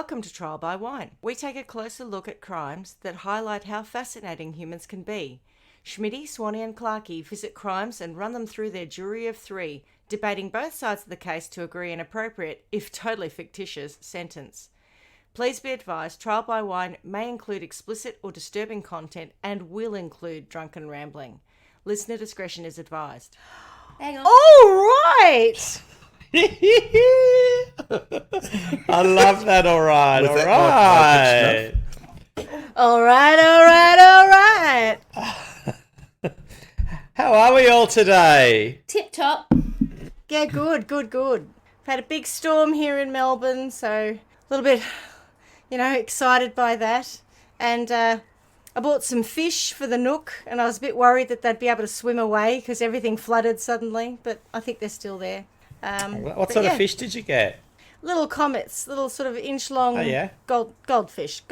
Welcome to Trial by Wine. We take a closer look at crimes that highlight how fascinating humans can be. Schmitty, Swanee and Clarkey visit crimes and run them through their jury of three, debating both sides of the case to agree an appropriate, if totally fictitious, sentence. Please be advised, Trial by Wine may include explicit or disturbing content and will include drunken rambling. Listener discretion is advised. Hang on. All right! I love that. All right. All right. How are we all today? Tip top. Yeah, good. We've had a big storm here in Melbourne, so a little bit, excited by that. And I bought some fish for the Nook, and I was a bit worried that they'd be able to swim away because everything flooded suddenly, but I think they're still there. What sort of fish did you get? Little comets, little sort of inch-long goldfish.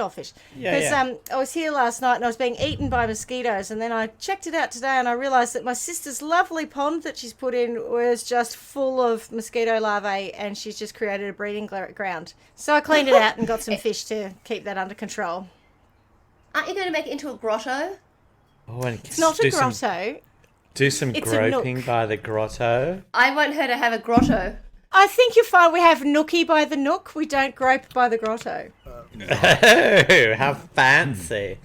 Yeah. I was here last night and I was being eaten by mosquitoes, and then I checked it out today and I realised that my sister's lovely pond that she's put in was just full of mosquito larvae, and she's just created a breeding ground. So I cleaned it out and got some fish to keep that under control. Aren't you going to make it into a grotto? Oh, and it's not a grotto. Do some groping by the grotto. I want her to have a grotto. I think you'll find we have nookie by the Nook. We don't grope by the grotto. Oh, how fancy.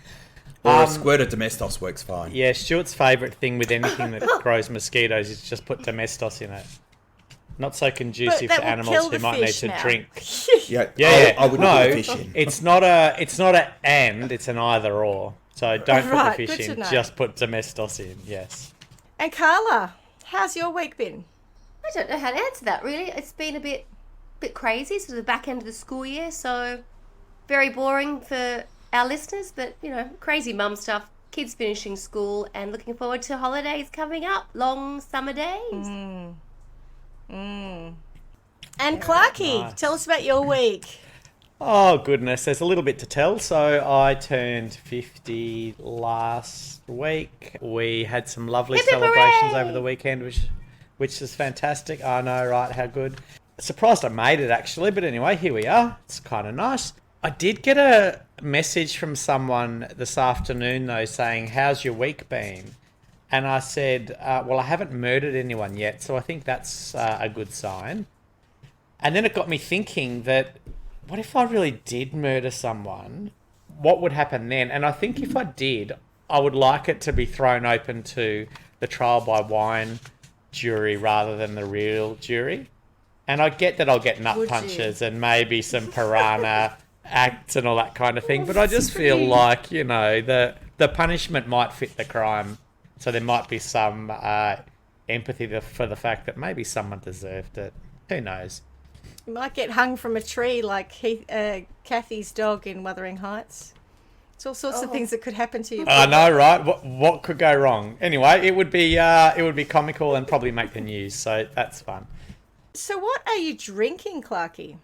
Or a squirt of Domestos works fine. Yeah, Stuart's favourite thing with anything that grows mosquitoes is just put Domestos in it. Not so conducive to animals who might need to drink. Yeah. I would put the fish in. It's not a and, it's an either or. So don't put the fish in, just put Domestos in, yes. And Carla, how's your week been? I don't know how to answer that, really. It's been a bit crazy, sort of the back end of the school year, so very boring for our listeners, but, crazy mum stuff, kids finishing school and looking forward to holidays coming up, long summer days. And Clarkey, tell us about your week. Oh, goodness, there's a little bit to tell. So I turned 50 last week. We had some lovely celebrations over the weekend, which is fantastic. I know, right? How good. Surprised I made it, actually. But anyway, here we are. It's kind of nice. I did get a message from someone this afternoon, though, saying, how's your week been? And I said, well, I haven't murdered anyone yet, so I think that's a good sign. And then it got me thinking that, what if I really did murder someone? What would happen then? And I think if I did, I would like it to be thrown open to the trial by wine jury rather than the real jury. And I get that I'll get nut punches and maybe some piranha acts and all that kind of thing. But I just feel like, the punishment might fit the crime. So there might be some empathy for the fact that maybe someone deserved it. Who knows? You might get hung from a tree like Kathy's dog in Wuthering Heights. It's all sorts of things that could happen to you. I know, right? What could go wrong? Anyway, it would be comical and probably make the news, so that's fun. So what are you drinking, Clarkey?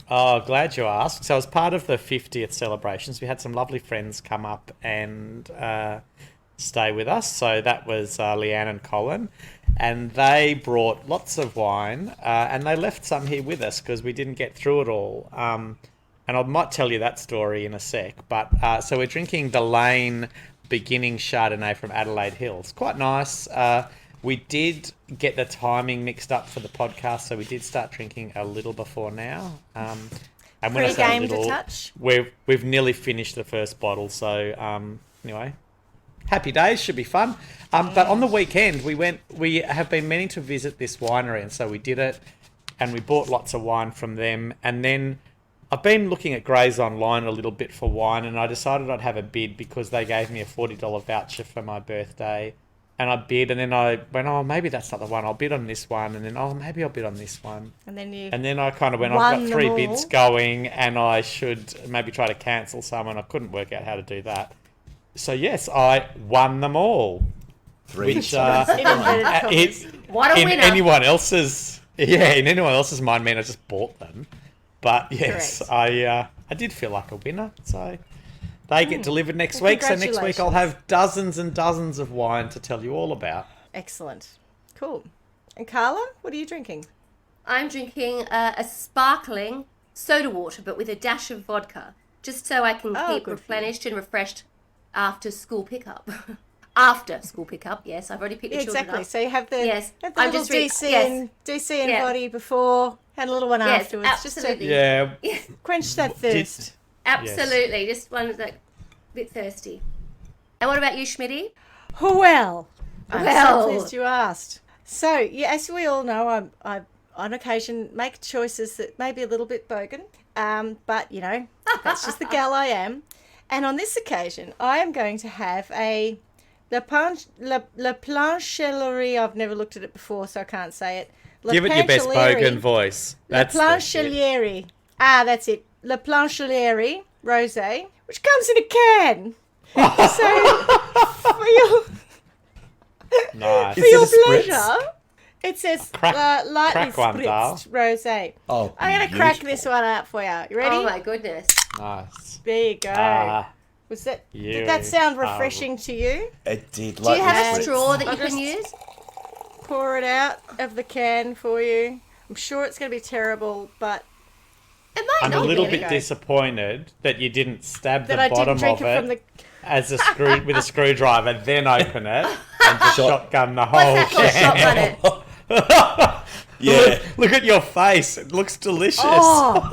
Oh, glad you asked. So as part of the 50th celebrations, we had some lovely friends come up and stay with us. So that was Leanne and Colin. And they brought lots of wine, and they left some here with us because we didn't get through it all. And I might tell you that story in a sec. But so we're drinking the Lane Beginning Chardonnay from Adelaide Hills. Quite nice. We did get the timing mixed up for the podcast, so we did start drinking a little before now. And when I say a little, we've nearly finished the first bottle. So anyway, happy days, should be fun. But on the weekend, we have been meaning to visit this winery, and so we did it, and we bought lots of wine from them. And then I've been looking at Grays online a little bit for wine, and I decided I'd have a bid because they gave me a $40 voucher for my birthday. And I bid, and then I went, oh, maybe that's not the one. I'll bid on this one, and then, oh, maybe I'll bid on this one. And then I kind of went, I've got 3 bids going, and I should maybe try to cancel some, and I couldn't work out how to do that. So, yes, I won them all. 3. Which, what a winner. In anyone else's mind, I just bought them. But, yes, I did feel like a winner, so they get delivered next week. So next week I'll have dozens and dozens of wine to tell you all about. Excellent. Cool. And Carla, what are you drinking? I'm drinking a sparkling soda water, but with a dash of vodka, just so I can keep good for you. replenished and refreshed after school pickup. After school pickup, yes. I've already picked the children Exactly. up. So you have the, Yes. have the I'm little just DC and body before, and a little one Yes, afterwards. absolutely. Just Yeah. to quench that thirst. Absolutely. Just one that's a bit thirsty. And what about you, Schmitty? Well, I'm Well. so pleased you asked. So, yeah, as we all know, I on occasion make choices that may be a little bit bogan, but, you know, that's just the gal I am. And on this occasion, I am going to have a La Planchelerie. I've never looked at it before, so I can't say it. Give it your best bogan voice. La That's Planchelerie. That's it. La Planchelerie Rosé, which comes in a can. So, nice. for Is it your a spritz? pleasure, it says Crack lightly one, Dal. spritzed rosé. Oh, I'm going to crack beautiful. this one out for you. You ready? Oh, my goodness. Nice. There you go. Was that? Did that sound refreshing to you? It did. Do you have a spritz. straw that you I'll can just- use? Pour it out of the can for you. I'm sure it's going to be terrible, but It might I'm a not little be. bit disappointed that you didn't stab that the I bottom didn't drink of it it from the. as a with a screwdriver, then open it and just shotgun the whole What's that called? can. Shotgun it. Yeah. Look at your face. It looks delicious. Oh,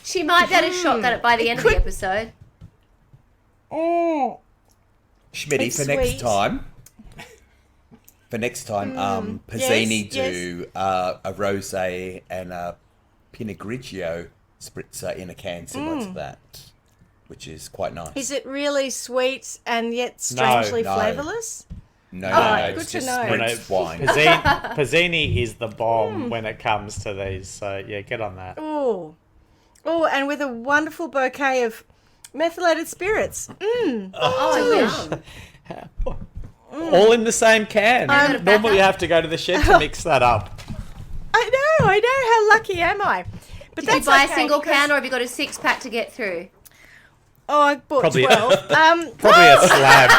She might be able to shotgun it by the end of the episode. oh. Schmitty, It's for next sweet. time. Pizzini yes, do a rosé and a Pinot Grigio spritzer in a can similar to that, which is quite nice. Is it really sweet and yet strangely no. flavourless? No, good it's to just know. spritz wine. Pizzini is the bomb when it comes to these. So yeah, get on that. Oh, and with a wonderful bouquet of methylated spirits. Oh, yum. All in the same can. got it back Normally you up. have to go to the shed to mix that up. I know. How lucky am I? But Did you buy okay, a single because- can or have you got a 6-pack to get through? Oh, I bought Probably- 12. Probably a slab.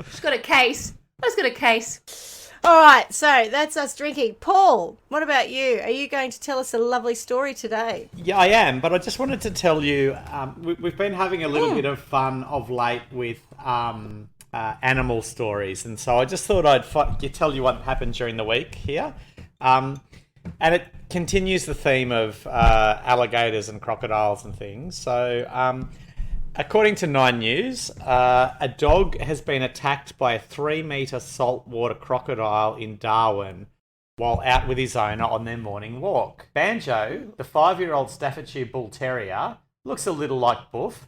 She's got a case. I've got a case. All right, so that's us drinking. Paul, what about you? Are you going to tell us a lovely story today? Yeah, I am, but I just wanted to tell you, we've been having a little bit of fun of late with animal stories, and so I just thought I'd tell you what happened during the week here. And it continues the theme of alligators and crocodiles and things. So, according to 9 News, a dog has been attacked by a 3-metre saltwater crocodile in Darwin while out with his owner on their morning walk. Banjo, the 5-year-old Staffordshire Bull Terrier, looks a little like Buff,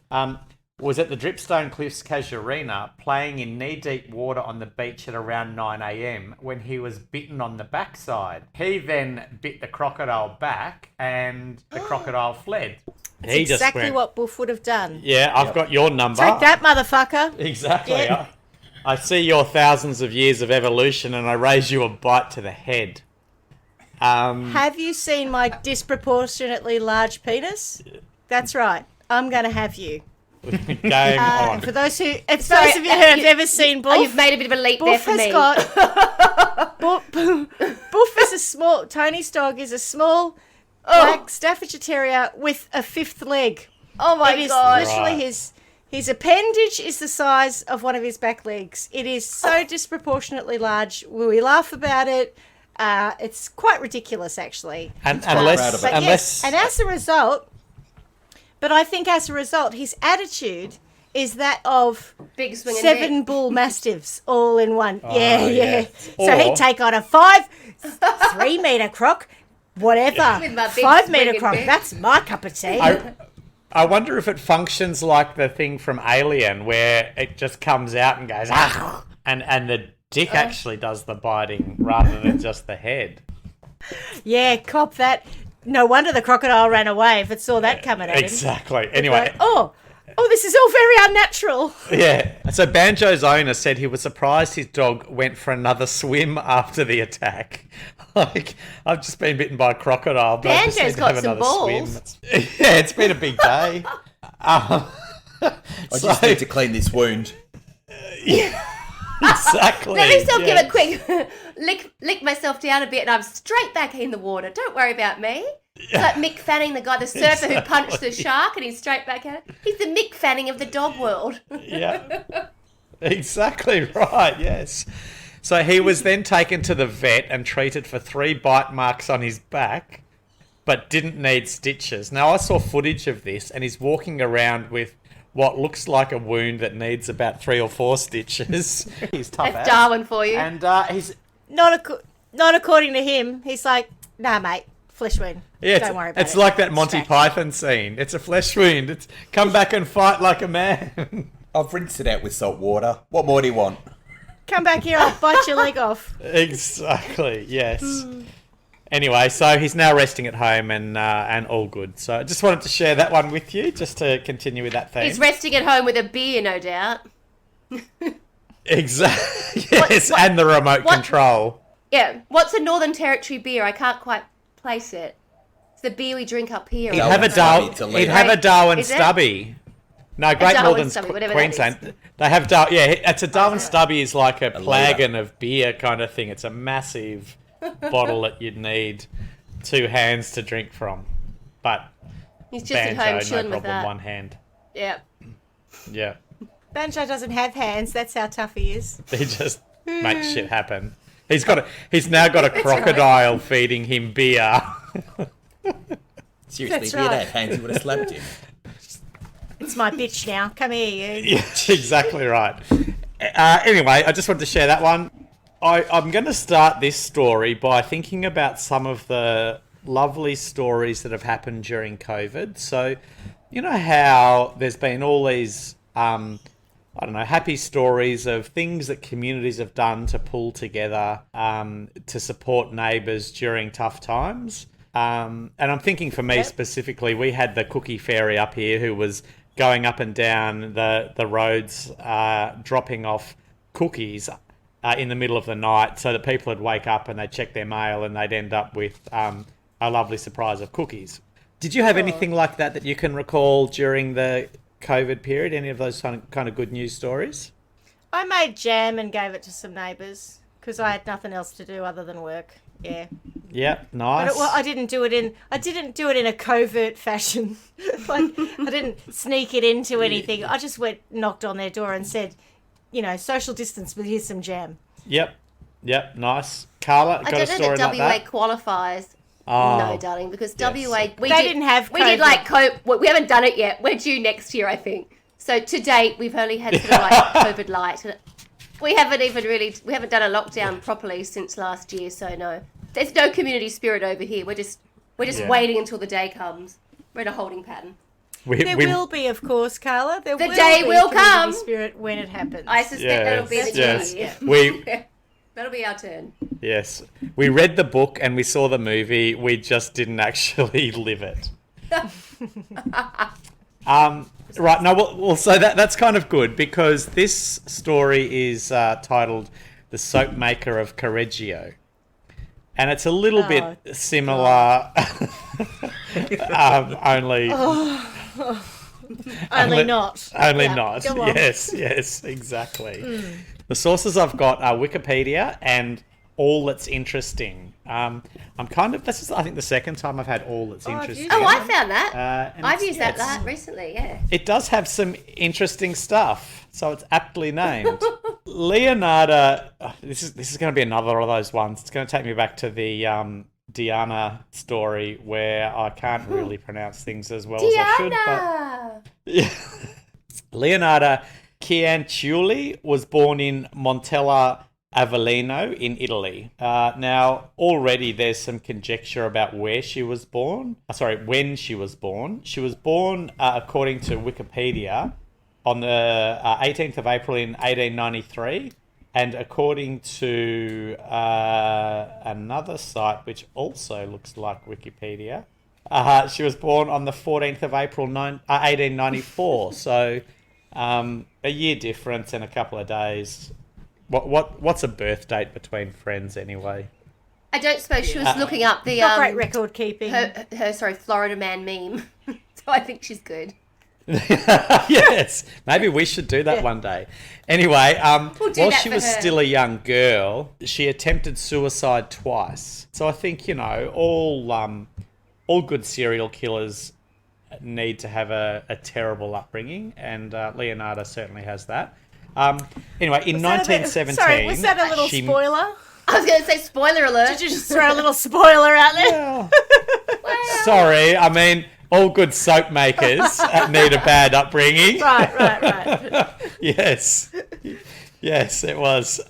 was at the Dripstone Cliffs Casuarina playing in knee-deep water on the beach at around 9 a.m. when he was bitten on the backside. He then bit the crocodile back and the crocodile fled. That's He just exactly went, what Buff would have done. Yeah, I've got your number. Take that, motherfucker. Exactly. Yeah. I see your thousands of years of evolution and I raise you a bite to the head. Have you seen my disproportionately large penis? That's right. I'm going to have you. Game on. For those of you who Sorry, have never seen Buff, Oh, you've made a bit of a leap there Buff for has me. got Buff is a small. Tony's dog is a small black Staffordshire Terrier with a 5th leg. Oh my It is god. literally Right. his appendage is the size of one of his back legs. It is so disproportionately large. We laugh about it. It's quite ridiculous, actually. And proud unless, of it. But unless yes, and as a result, his attitude is that of Big swing 7 bull mastiffs all in one. Yeah. yeah. So Or- he'd take on a 3-meter croc, whatever. With my big 5-meter swinging croc. dick. That's my cup of tea. I wonder if it functions like the thing from Alien where it just comes out and goes, ah, and the dick actually does the biting rather than just the head. Yeah, cop that. No wonder the crocodile ran away if it saw that coming at him. Exactly. Anyway, Like, oh, this is all very unnatural. yeah. So Banjo's owner said he was surprised his dog went for another swim after the attack. Like, I've just been bitten by a crocodile, but I just Banjo's need to got have some another balls. swim. Yeah, it's been a big day. I just need to clean this wound. Exactly. Let myself give yes. a quick lick myself down a bit, and I'm straight back in the water. Don't worry about me. It's like Mick Fanning, the surfer who punched the shark, and he's straight back at it. He's the Mick Fanning of the dog world. Yeah. Exactly right, yes. So he was then taken to the vet and treated for 3 bite marks on his back, but didn't need stitches. Now, I saw footage of this, and he's walking around with what looks like a wound that needs about 3 or 4 stitches. He's tough. That's Darwin for you. And he's... Not according to him. He's like, nah, mate, flesh wound. Yeah, Don't worry about it. it's like that Monty Scratch. Python scene. It's a flesh wound. It's come back and fight like a man. I've rinsed it out with salt water. What more do you want? Come back here, I'll bite your leg off. Exactly, yes. Anyway, so he's now resting at home and all good. So I just wanted to share that one with you, just to continue with that theme. He's resting at home with a beer, no doubt. Exactly. Yes, What- and the remote what- control. Yeah. What's a Northern Territory beer? I can't quite place it. It's the beer we drink up here. He'd Darwin have a Stubby, Darwin. it's a He'd have a Darwin Is it? Stubby. No, Great Darwin Northern's Stubby, whatever that Queensland. They have it's a Darwin Stubby is like a flagon of beer kind of thing. It's a massive bottle that you'd need 2 hands to drink from. But He's just at home Banjo, no chilling with problem, that. 1 hand. Yeah. Yeah. Banjo doesn't have hands. That's how tough he is. He just makes shit happen. He's now got a crocodile feeding him beer. Seriously, That's if he had right. hands, he would have slapped him. It's my bitch now. Come here, you. Yeah, exactly right. Anyway, I just wanted to share that one. I'm going to start this story by thinking about some of the lovely stories that have happened during COVID. So, you know how there's been all these, happy stories of things that communities have done to pull together to support neighbours during tough times. And I'm thinking for me specifically, we had the cookie fairy up here who was going up and down the roads, dropping off cookies in the middle of the night so that people would wake up and they'd check their mail and they'd end up with a lovely surprise of cookies. Did you have anything like that you can recall during the COVID period? Any of those kind of good news stories? I made jam and gave it to some neighbours because I had nothing else to do other than work. Yeah. Yeah, nice. But I didn't do it in a covert fashion. Like I didn't sneak it into anything. I just knocked on their door and said, social distance, but here's some jam. Yep, nice. Carla, I got a don't story know that like WA that? qualifies. Oh. No, darling, because Yes. WA we didn't have we did COVID. we haven't done it yet. We're due next year, I think. So to date, we've only had sort of like COVID light. We haven't done a lockdown properly since last year. So no, there's no community spirit over here. We're just Yeah. waiting until the day comes. We're in a holding pattern. There will be, of course, Carla. The day will come. Spirit when it happens. I suspect that'll be the yes. year. That'll be our turn. Yes, we read the book and we saw the movie. We just didn't actually live it. Right, no, well, so that's kind of good because this story is titled "The Soap Maker of Carreggio," and it's a little bit similar, only Only not. Only Yeah, not. go on. Yes, exactly. The sources I've got are Wikipedia and All That's Interesting. This is, I think, the second time I've had All That's Interesting. Oh, I found that. And I've it's- used yeah, that recently, yeah. It does have some interesting stuff, so it's aptly named. Leonardo, this is going to be another of those ones. It's going to take me back to the Diana story where I can't really pronounce things as well as I should. But Diana! Leonardo Cianciulli was born in Montella Avellino in Italy. Now, already there's some conjecture about when she was born. She was born, according to Wikipedia, on the 18th of April in 1893. And according to another site, which also looks like Wikipedia, she was born on the 14th of April 1894. So a year difference in a couple of days. What's a birth date between friends anyway? I don't suppose she was looking up the Not great record keeping. her Florida man meme. So I think she's good. Yes, maybe we should do that one day. Anyway, We'll do while that she for was her. still a young girl, she attempted suicide twice. So I think, you know, all good serial killers need to have a terrible upbringing, and Leonardo certainly has that. Anyway, in 1917... Sorry, was that a little she- spoiler? I was going to say spoiler alert. Did you just throw a little spoiler out there? Well, sorry, I mean, all good soap makers need a bad upbringing. Right. Yes, it was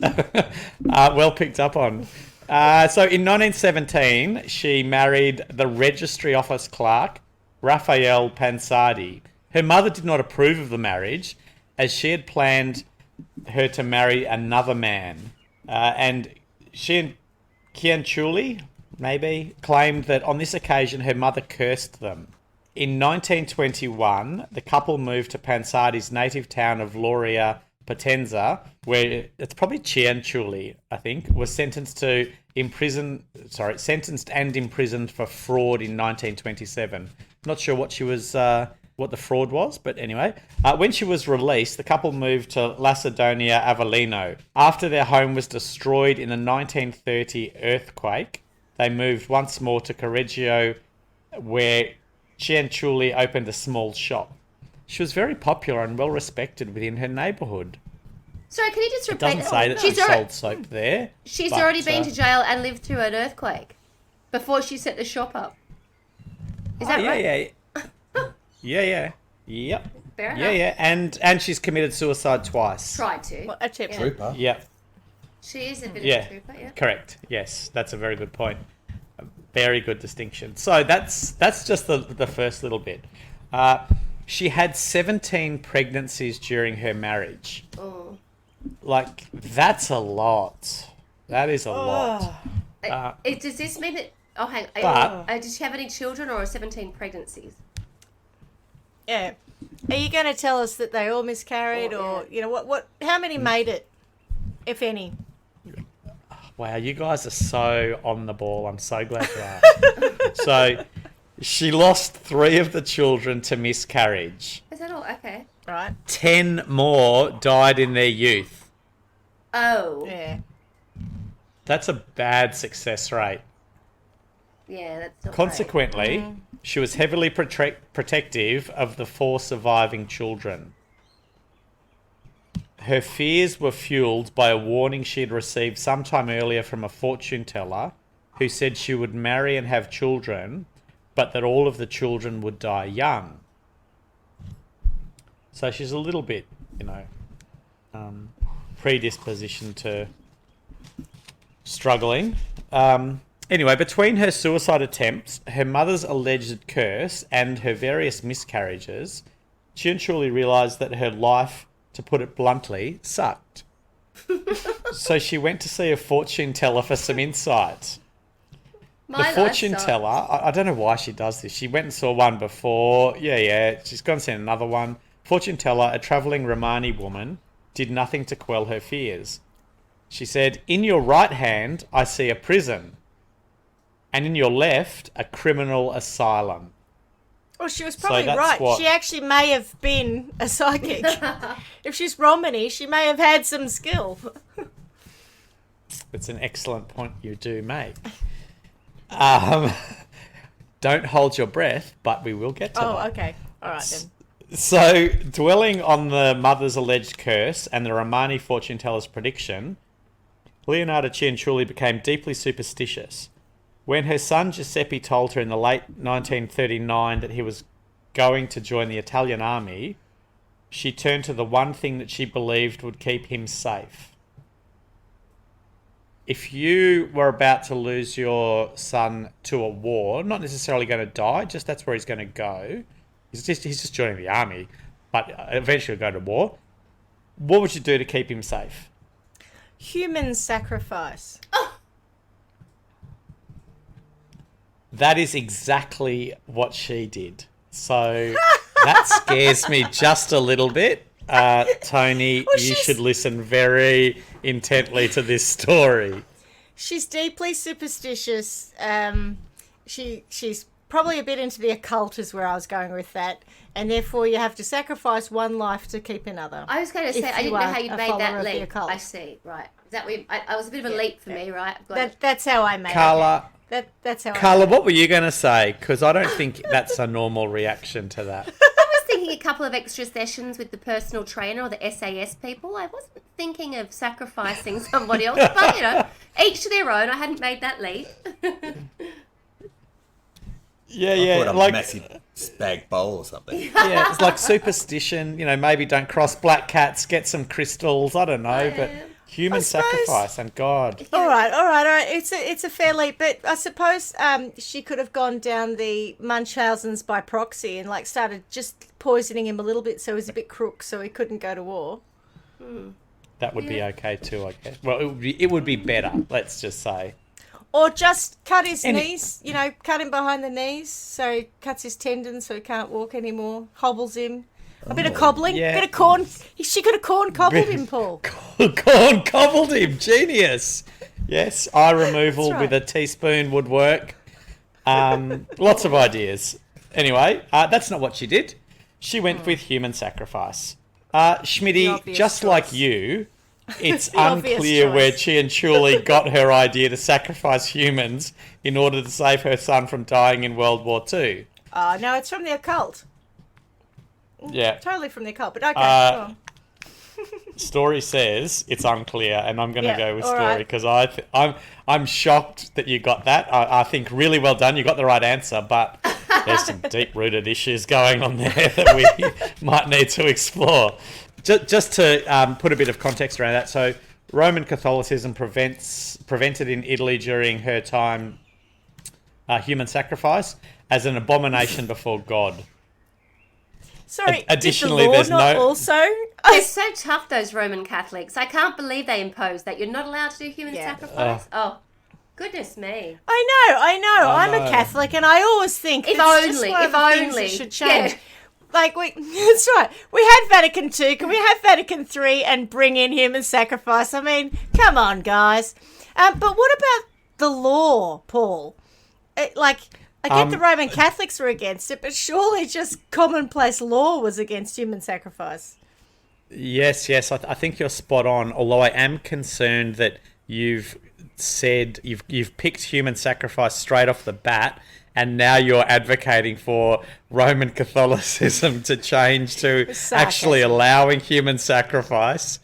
well picked up on. So in 1917, she married the registry office clerk, Raphael Pansardi. Her mother did not approve of the marriage, as she had planned her to marry another man. And she and Cianciulli, maybe, claimed that on this occasion her mother cursed them. In 1921, the couple moved to Pansardi's native town of Lauria Potenza, where it's probably Cianciulli, I think, was sentenced and imprisoned for fraud in 1927. Not sure what she was, what the fraud was, but anyway. When she was released, the couple moved to Lacedonia Avellino. After their home was destroyed in the 1930 earthquake, they moved once more to Carreggio, where Cianciulli opened a small shop. She was very popular and well respected within her neighbourhood. Sorry, can you just It repeat? doesn't say that she sold soap there. She's but, already been to jail and lived through an earthquake before she set the shop up. Is that right? Yeah. Yep. Fair enough. Yeah. And she's committed suicide twice. Tried to. Well, a tip. Trooper. Yep. She is a bit Yeah. of a trooper, yeah. Correct. Yes, that's a very good point. A very good distinction. So that's just the first little bit. She had 17 pregnancies during her marriage. Oh. Like, that's a lot. That is a lot. Does this mean that... Oh, hang on. But- Did she have any children or 17 pregnancies? Yeah. Are you going to tell us that they all miscarried, or you know what? How many made it, if any? Wow, you guys are so on the ball. I'm so glad you are. So, she lost 3 of the children to miscarriage. Is that all? Okay. Right. 10 more died in their youth. Oh. Yeah. That's a bad success rate. Yeah, that's not Consequently, she was heavily protective of the 4 surviving children. Her fears were fueled by a warning she had received sometime earlier from a fortune teller who said she would marry and have children, but that all of the children would die young. So she's a little bit, predisposition to struggling. Anyway, between her suicide attempts, her mother's alleged curse, and her various miscarriages, Cianciulli realised that her life, to put it bluntly, sucked. So she went to see a fortune teller for some insight. The fortune teller, I don't know why she does this. She went and saw one before. Yeah. She's gone and seen another one. Fortune teller, a travelling Romani woman, did nothing to quell her fears. She said, "In your right hand, I see a prison. And in your left, a criminal asylum." Well, she was probably that's right. what- She actually may have been a psychic. If she's Romany, she may have had some skill. It's an excellent point you do make. Don't hold your breath, but we will get to that. Oh, okay. All right then. So, dwelling on the mother's alleged curse and the Romani fortune teller's prediction, Leonardo Cianciulli became deeply superstitious. When her son Giuseppe told her in the late 1939 that he was going to join the Italian army, she turned to the one thing that she believed would keep him safe. If you were about to lose your son to a war, not necessarily going to die, just that's where he's going to go. He's just joining the army, but eventually go to war. What would you do to keep him safe? Human sacrifice. That is exactly what she did. So that scares me just a little bit. Tony, Well, you she's- should listen very intently to this story. She's deeply superstitious. She's probably a bit into the occult is where I was going with that, and therefore you have to sacrifice one life to keep another. I was going to say, If I didn't you know are how you'd a made follower that of the leap. occult. I see, right. Is that what I was a bit of a leap for me, right? I've got it. That's how I made Carla, it. That's how. Carla, I made what were you going to say? Because I don't think that's a normal reaction to that. I was thinking a couple of extra sessions with the personal trainer or the SAS people. I wasn't thinking of sacrificing somebody else, but, you know, each to their own. I hadn't made that leap. Yeah, Put a like massive spag bowl or something. yeah, it's like superstition. You know, maybe don't cross black cats. Get some crystals. I don't know, but human suppose- sacrifice and God. All right. It's a fair leap, but I suppose she could have gone down the Munchausen's by proxy and like started just poisoning him a little bit, so he was a bit crook, so he couldn't go to war. That would be okay too, I guess. Well, it would be better. Let's just say. Or just cut his knees, you know, cut him behind the knees, so he cuts his tendons so he can't walk anymore, hobbles him. A bit of cobbling, yeah. bit of corn. She could have corn cobbled him, Paul. Corn cobbled him. Genius. Yes, eye removal That's right. with a teaspoon would work. Lots of ideas. Anyway, that's not what she did. She went with human sacrifice. The Schmitty, obvious just choice. like you, it's The obvious unclear where choice. Chi and Chuli got her idea to sacrifice humans in order to save her son from dying in World War II. Oh, no, it's from the occult. Yeah. Totally from the occult, but okay. go on. Story says it's unclear, and I'm going to Yeah, go with all story right. because I'm shocked that you got that. I think really well done. You got the right answer, but there's some deep-rooted issues going on there that we might need to explore. Just to put a bit of context around that, so Roman Catholicism prevented in Italy during her time human sacrifice as an abomination before God. Sorry, additionally, did the law there's not no- also... They're so tough, those Roman Catholics. I can't believe they imposed that. You're not allowed to do human Yeah. sacrifice. Oh, goodness me. I know. I'm know. a Catholic, and I always think If it's just only, one of if the things only. that should change. Yeah. Like that's right. We had Vatican II. Can we have Vatican III and bring in human sacrifice? I mean, come on, guys. But what about the law, Paul? I get the Roman Catholics were against it, but surely just commonplace law was against human sacrifice. Yes, I think you're spot on. Although I am concerned that you've said you've picked human sacrifice straight off the bat, and now you're advocating for Roman Catholicism to change to actually sarcasm. allowing human sacrifice.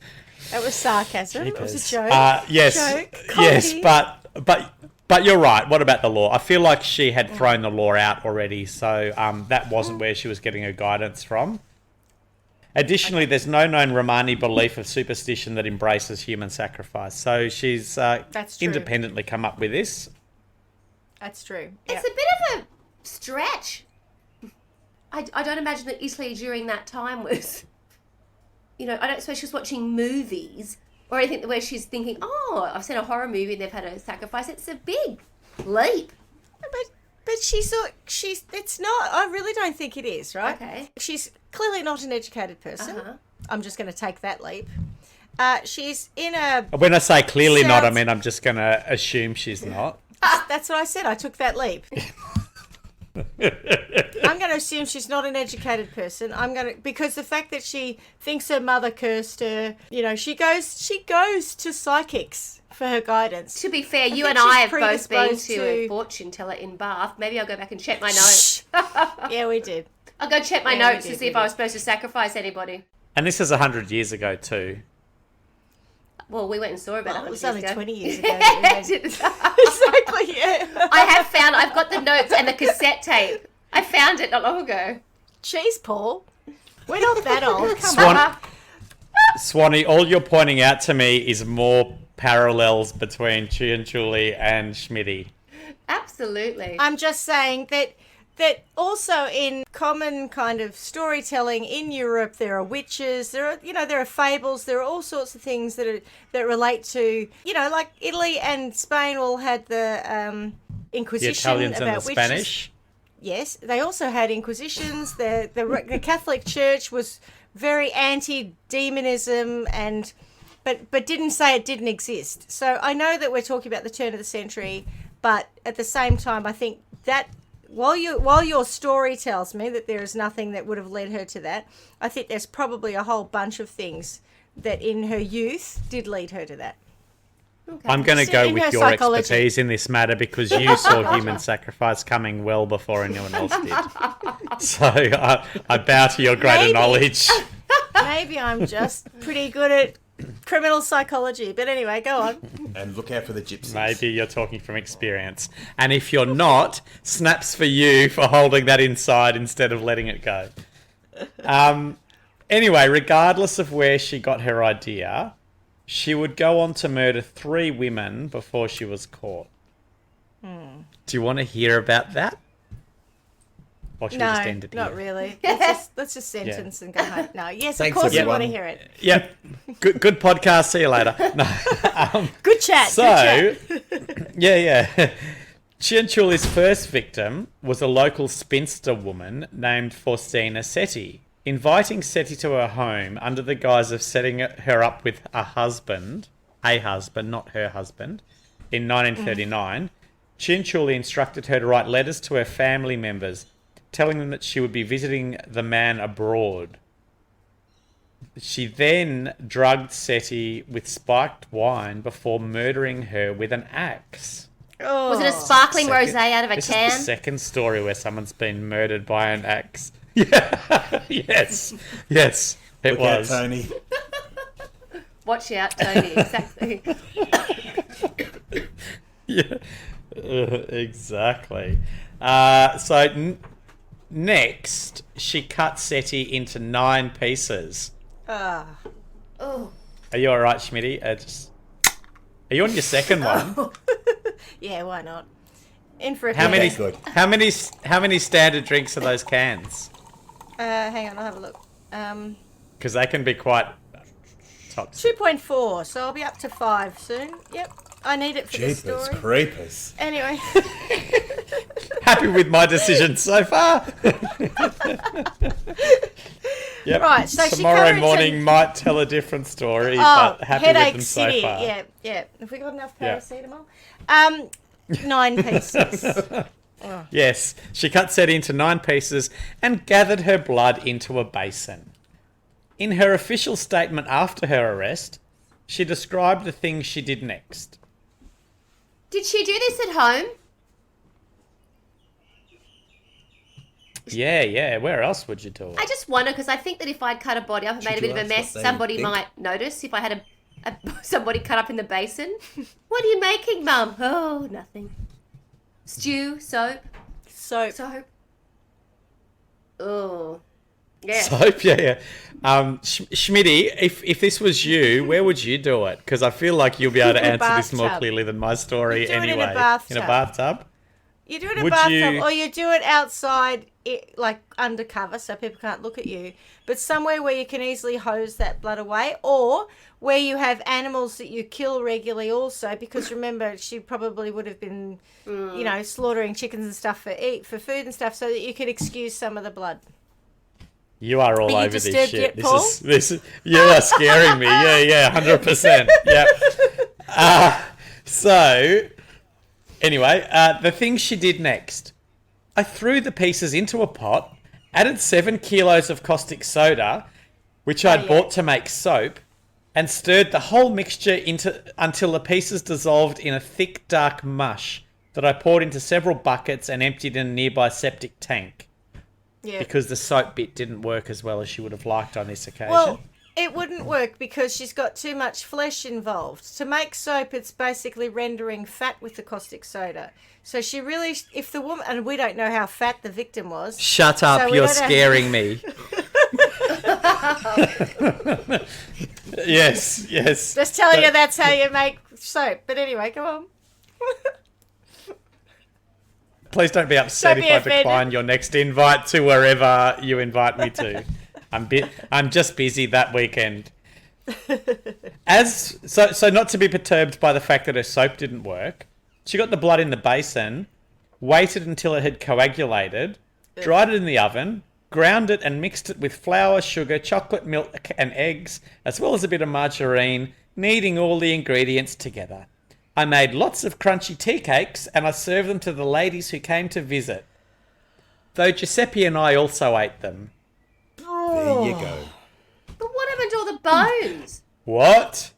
That was sarcasm. It was a joke. Yes, Joke. yes, Comedy. but you're right. What about the law? I feel like she had thrown the law out already, so that wasn't where she was getting her guidance from. Additionally, there's no known Romani belief of superstition that embraces human sacrifice. So she's That's true. independently come up with this. That's true. It's a bit of a stretch. I don't imagine that Italy during that time was, you know, I don't suppose she was watching movies or anything where she's thinking, oh, I've seen a horror movie and they've had a sacrifice. It's a big leap. But it's not. I really don't think it is, right? Okay. She's clearly not an educated person. Uh-huh. I'm just going to take that leap. She's in a. When I say clearly not, I Sounds- mean I'm just going to assume she's not. That's what I said. I took that leap. I'm going to assume she's not an educated person. Because the fact that she thinks her mother cursed her. You know, she goes to psychics for her guidance. To be fair, you think and I she's have both been predisposed to a to- fortune teller in Bath. Maybe I'll go back and check my notes. Yeah, we did. I'll go check my Yeah, we notes to did, see we if I did. was supposed to sacrifice anybody. And this is 100 years ago too. Well, we went and saw about Well, it 100 was years only ago. 20 years ago. that we made- Exactly. Yeah. I've got the notes and the cassette tape. I found it not long ago. Jeez, Paul. We're not that old. Come Swan- on. Swanee, all you're pointing out to me is more parallels between Chianchuli and Schmitty. Absolutely. I'm just saying that also in common kind of storytelling in Europe there are witches, there are fables, there are all sorts of things that relate to, like Italy and Spain all had the The Inquisition Italians about and the witches. Spanish. Yes, they also had inquisitions. The Catholic Church was very anti-demonism but didn't say it didn't exist. So I know that we're talking about the turn of the century, but at the same time I think that while your story tells me that there is nothing that would have led her to that, I think there's probably a whole bunch of things that in her youth did lead her to that. Okay. I'm going to go In her with your psychology. expertise in this matter because you saw human sacrifice coming well before anyone else did. So I bow to your greater Maybe. knowledge. Maybe I'm just pretty good at criminal psychology. But anyway, go on. And look out for the gypsies. Maybe you're talking from experience. And if you're not, snaps for you for holding that inside instead of letting it go. Anyway, regardless of where she got her idea, she would go on to murder 3 women before she was caught. Do you want to hear about that? Or should we just end it not here? really. Let's just sentence and go home. No, yes, Thanks, of course everyone. I want to hear it. Yep. Good podcast. See you later. No. Good chat. So, good chat. yeah. Cianciulli's first victim was a local spinster woman named Faustina Setti. Inviting Setti to her home under the guise of setting her up with a husband, not her husband, in 1939, Cianciulli instructed her to write letters to her family members, telling them that she would be visiting the man abroad. She then drugged Setti with spiked wine before murdering her with an axe. Oh. Was it a sparkling Second- rosé out of a this can? is the second story where someone's been murdered by an axe. Yeah. Yes. It Look out, was. Tony. Watch out, Tony. Exactly. Yeah. Exactly. Next, she cut Setti into 9 pieces. Ah. Oh. Are you all right, Schmitty? Are you on your second one? Yeah, why not? In for a How many? Good. How many standard drinks are those cans? Hang on, I'll have a look. Because they can be quite toxic. 2.4, so I'll be up to 5 soon. Yep, I need it for the Jeepers story. creepers. Anyway, Happy with my decision so far. Yep. Right, so she tomorrow covered it morning in- might tell a different story, oh, but happy with Headache them so City. far. Yeah. Have we got enough Yeah. paracetamol? 9 pieces. Yes, she cut Setti into 9 pieces and gathered her blood into a basin. In her official statement after her arrest, she described the things she did next. Did she do this at home? Yeah. Where else would you do it? I just wonder because I think that if I'd cut a body up and made a bit of a you ask mess, what they somebody think? might notice if I had somebody cut up in the basin. What are you making, Mum? Oh, nothing. Stew, soap. Oh, yeah. Soap, yeah. Schmitty, if this was you, where would you do it? Because I feel like you'll be able to In a answer this more bathtub. clearly than my story You do it in a anyway. bathtub. In a bathtub? You do it in a Would bathtub, you- or you do it outside, like undercover, so people can't look at you. But somewhere where you can easily hose that blood away, or where you have animals that you kill regularly, also. Because remember, she probably would have been, slaughtering chickens and stuff for food and stuff, so that you could excuse some of the blood. You are all Are you over this disturbed shit. yet, Paul? This is you are scaring me. Yeah, 100%. Yep. So anyway, the things she did next. I threw the pieces into a pot, added 7 kilos of caustic soda, which I'd bought to make soap, and stirred the whole mixture until the pieces dissolved in a thick, dark mush that I poured into several buckets and emptied in a nearby septic tank. Yeah. Because the soap bit didn't work as well as she would have liked on this occasion. Well, it wouldn't work because she's got too much flesh involved. To make soap, it's basically rendering fat with the caustic soda. So she really, if the woman, and we don't know how fat the victim was. Shut up, So we you're don't have- scaring me. Yes. Just telling you that's how you make soap. But anyway, go on. Please don't be upset Don't be if I offended. decline your next invite to wherever you invite me to. I'm just busy that weekend. So not to be perturbed by the fact that her soap didn't work, she got the blood in the basin, waited until it had coagulated, dried it in the oven, ground it and mixed it with flour, sugar, chocolate milk and eggs, as well as a bit of margarine, kneading all the ingredients together. I made lots of crunchy tea cakes and I served them to the ladies who came to visit. Though Giuseppe and I also ate them. There you go. But what happened to all the bones? What?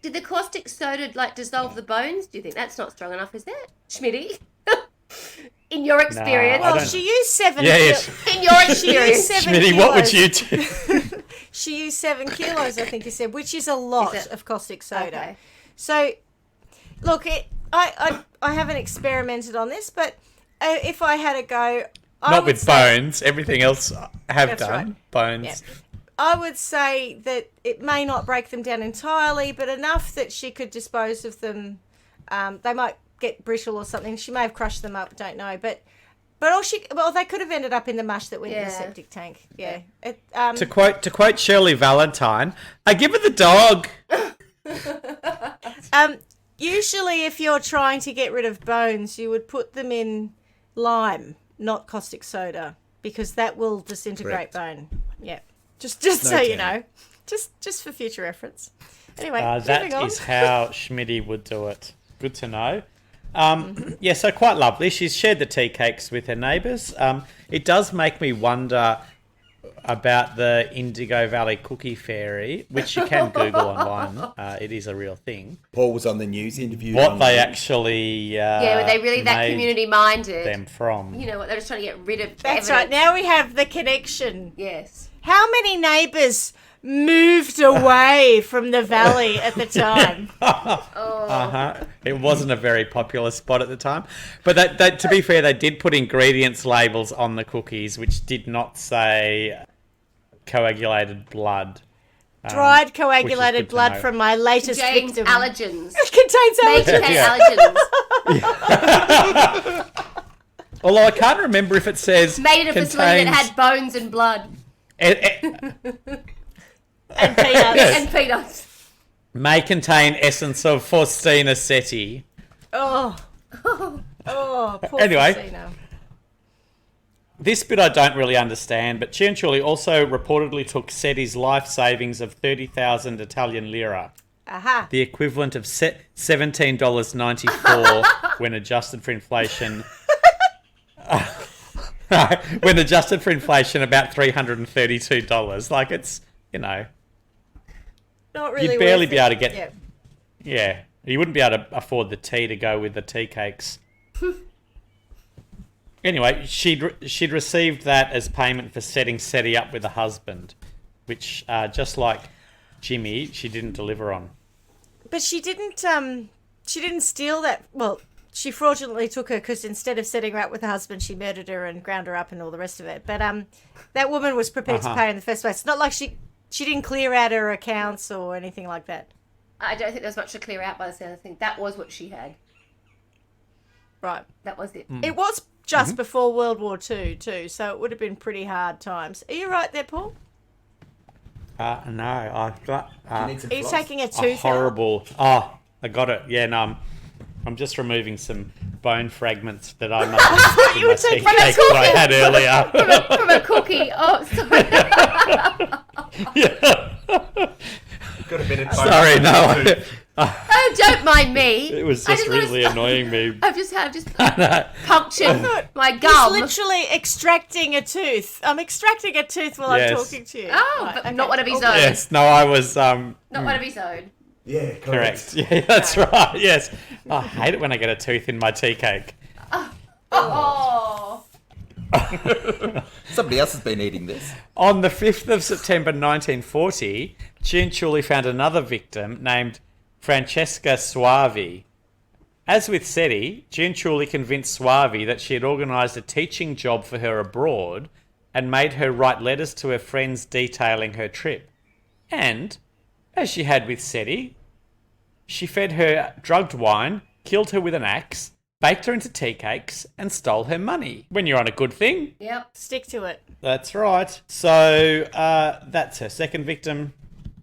Did the caustic soda like dissolve the bones? Do you think that's not strong enough? Is it, Schmitty? In your experience, I Well, don't- she used 7 Yeah, kilos. yes. in your She used experience, 7 Smitty, kilos. what would you do? She used 7 kilos, I think you said, which is a lot Is it? of caustic soda. Okay. So, look, I haven't experimented on this, but if I had a go, I Not would with say, bones. Everything else I have That's done. right. Bones. Yeah. I would say that it may not break them down entirely, but enough that she could dispose of them. They might get brittle or something. She may have crushed them up. Don't know, but they could have ended up in the mush that went in the Yeah. septic tank. Yeah. To quote Shirley Valentine, I give it the dog. Usually, if you're trying to get rid of bones, you would put them in lime, not caustic soda, because that will disintegrate Correct. bone. Yeah, just so you know, just for future reference. Anyway, That moving on. is how Schmitty would do it. Good to know. Yeah, so quite lovely. She's shared the tea cakes with her neighbours. It does make me wonder about the Indigo Valley Cookie Fairy, which you can Google online. It is a real thing. Paul was on the news interview. What they actually were they really that made community minded? them from. You know what? They're just trying to get rid of. That's evidence. right. Now we have the connection. Yes. How many neighbours moved away from the valley at the time? It wasn't a very popular spot at the time. But that, to be fair, they did put ingredients labels on the cookies, which did not say coagulated blood. Dried which is coagulated good to blood know. from my latest James victim. allergens. It contains May allergens. contain allergens. Although I can't remember if it says Made in a facility that had bones and blood And peanuts. and peanuts. may contain essence of Faustina Seti. Oh, poor Anyway. Faustina. This bit I don't really understand, but Cianciulli also reportedly took Seti's life savings of 30,000 Italian lira, Aha. the equivalent of $17.94 when adjusted for inflation. When adjusted for inflation, about $332. Like, it's, Not really. you'd barely worth be it. able to get. Yeah. Yeah, you wouldn't be able to afford the tea to go with the tea cakes. Anyway, she'd received that as payment for setting Seti up with a husband, which, just like Jimmy, she didn't deliver on. But she didn't steal that. Well, she fraudulently took her because instead of setting her up with her husband, she murdered her and ground her up and all the rest of it. But that woman was prepared to pay in the first place. It's not like she didn't clear out her accounts or anything like that. I don't think there was much to clear out by the sound of things. That was what she had. Right. That was it. It was just before World War II too, so it would have been pretty hard times. Are you right there, Paul? No, I've got You need some Are you floss? taking a a tooth out? horrible... Oh, I got it. Yeah, no, I'm just removing some bone fragments that I must have in you my were tea taking cakes that I had earlier. From a cookie. Oh, sorry. Got a bit of Sorry, no. Oh, don't mind me. It was I just wanna really stop- annoying me. I've just punctured my He's gum. literally extracting a tooth. I'm extracting a tooth while Yes. I'm talking to you. Oh, Right, but okay. not one of his Oh, own. Yes, no, I was... Not one of his own. Yeah, Correct. Yeah, that's right. Yes. I hate it when I get a tooth in my tea cake. Oh. Somebody else has been eating this. On the 5th of September 1940, Cianciulli found another victim named Francesca Suavi. As with Seti, Cianciulli convinced Suavi that she had organised a teaching job for her abroad and made her write letters to her friends detailing her trip. And, as she had with Seti, she fed her drugged wine, killed her with an axe, baked her into tea cakes, and stole her money. When you're on a good thing, Yep. Stick to it. that's right. So that's her second victim.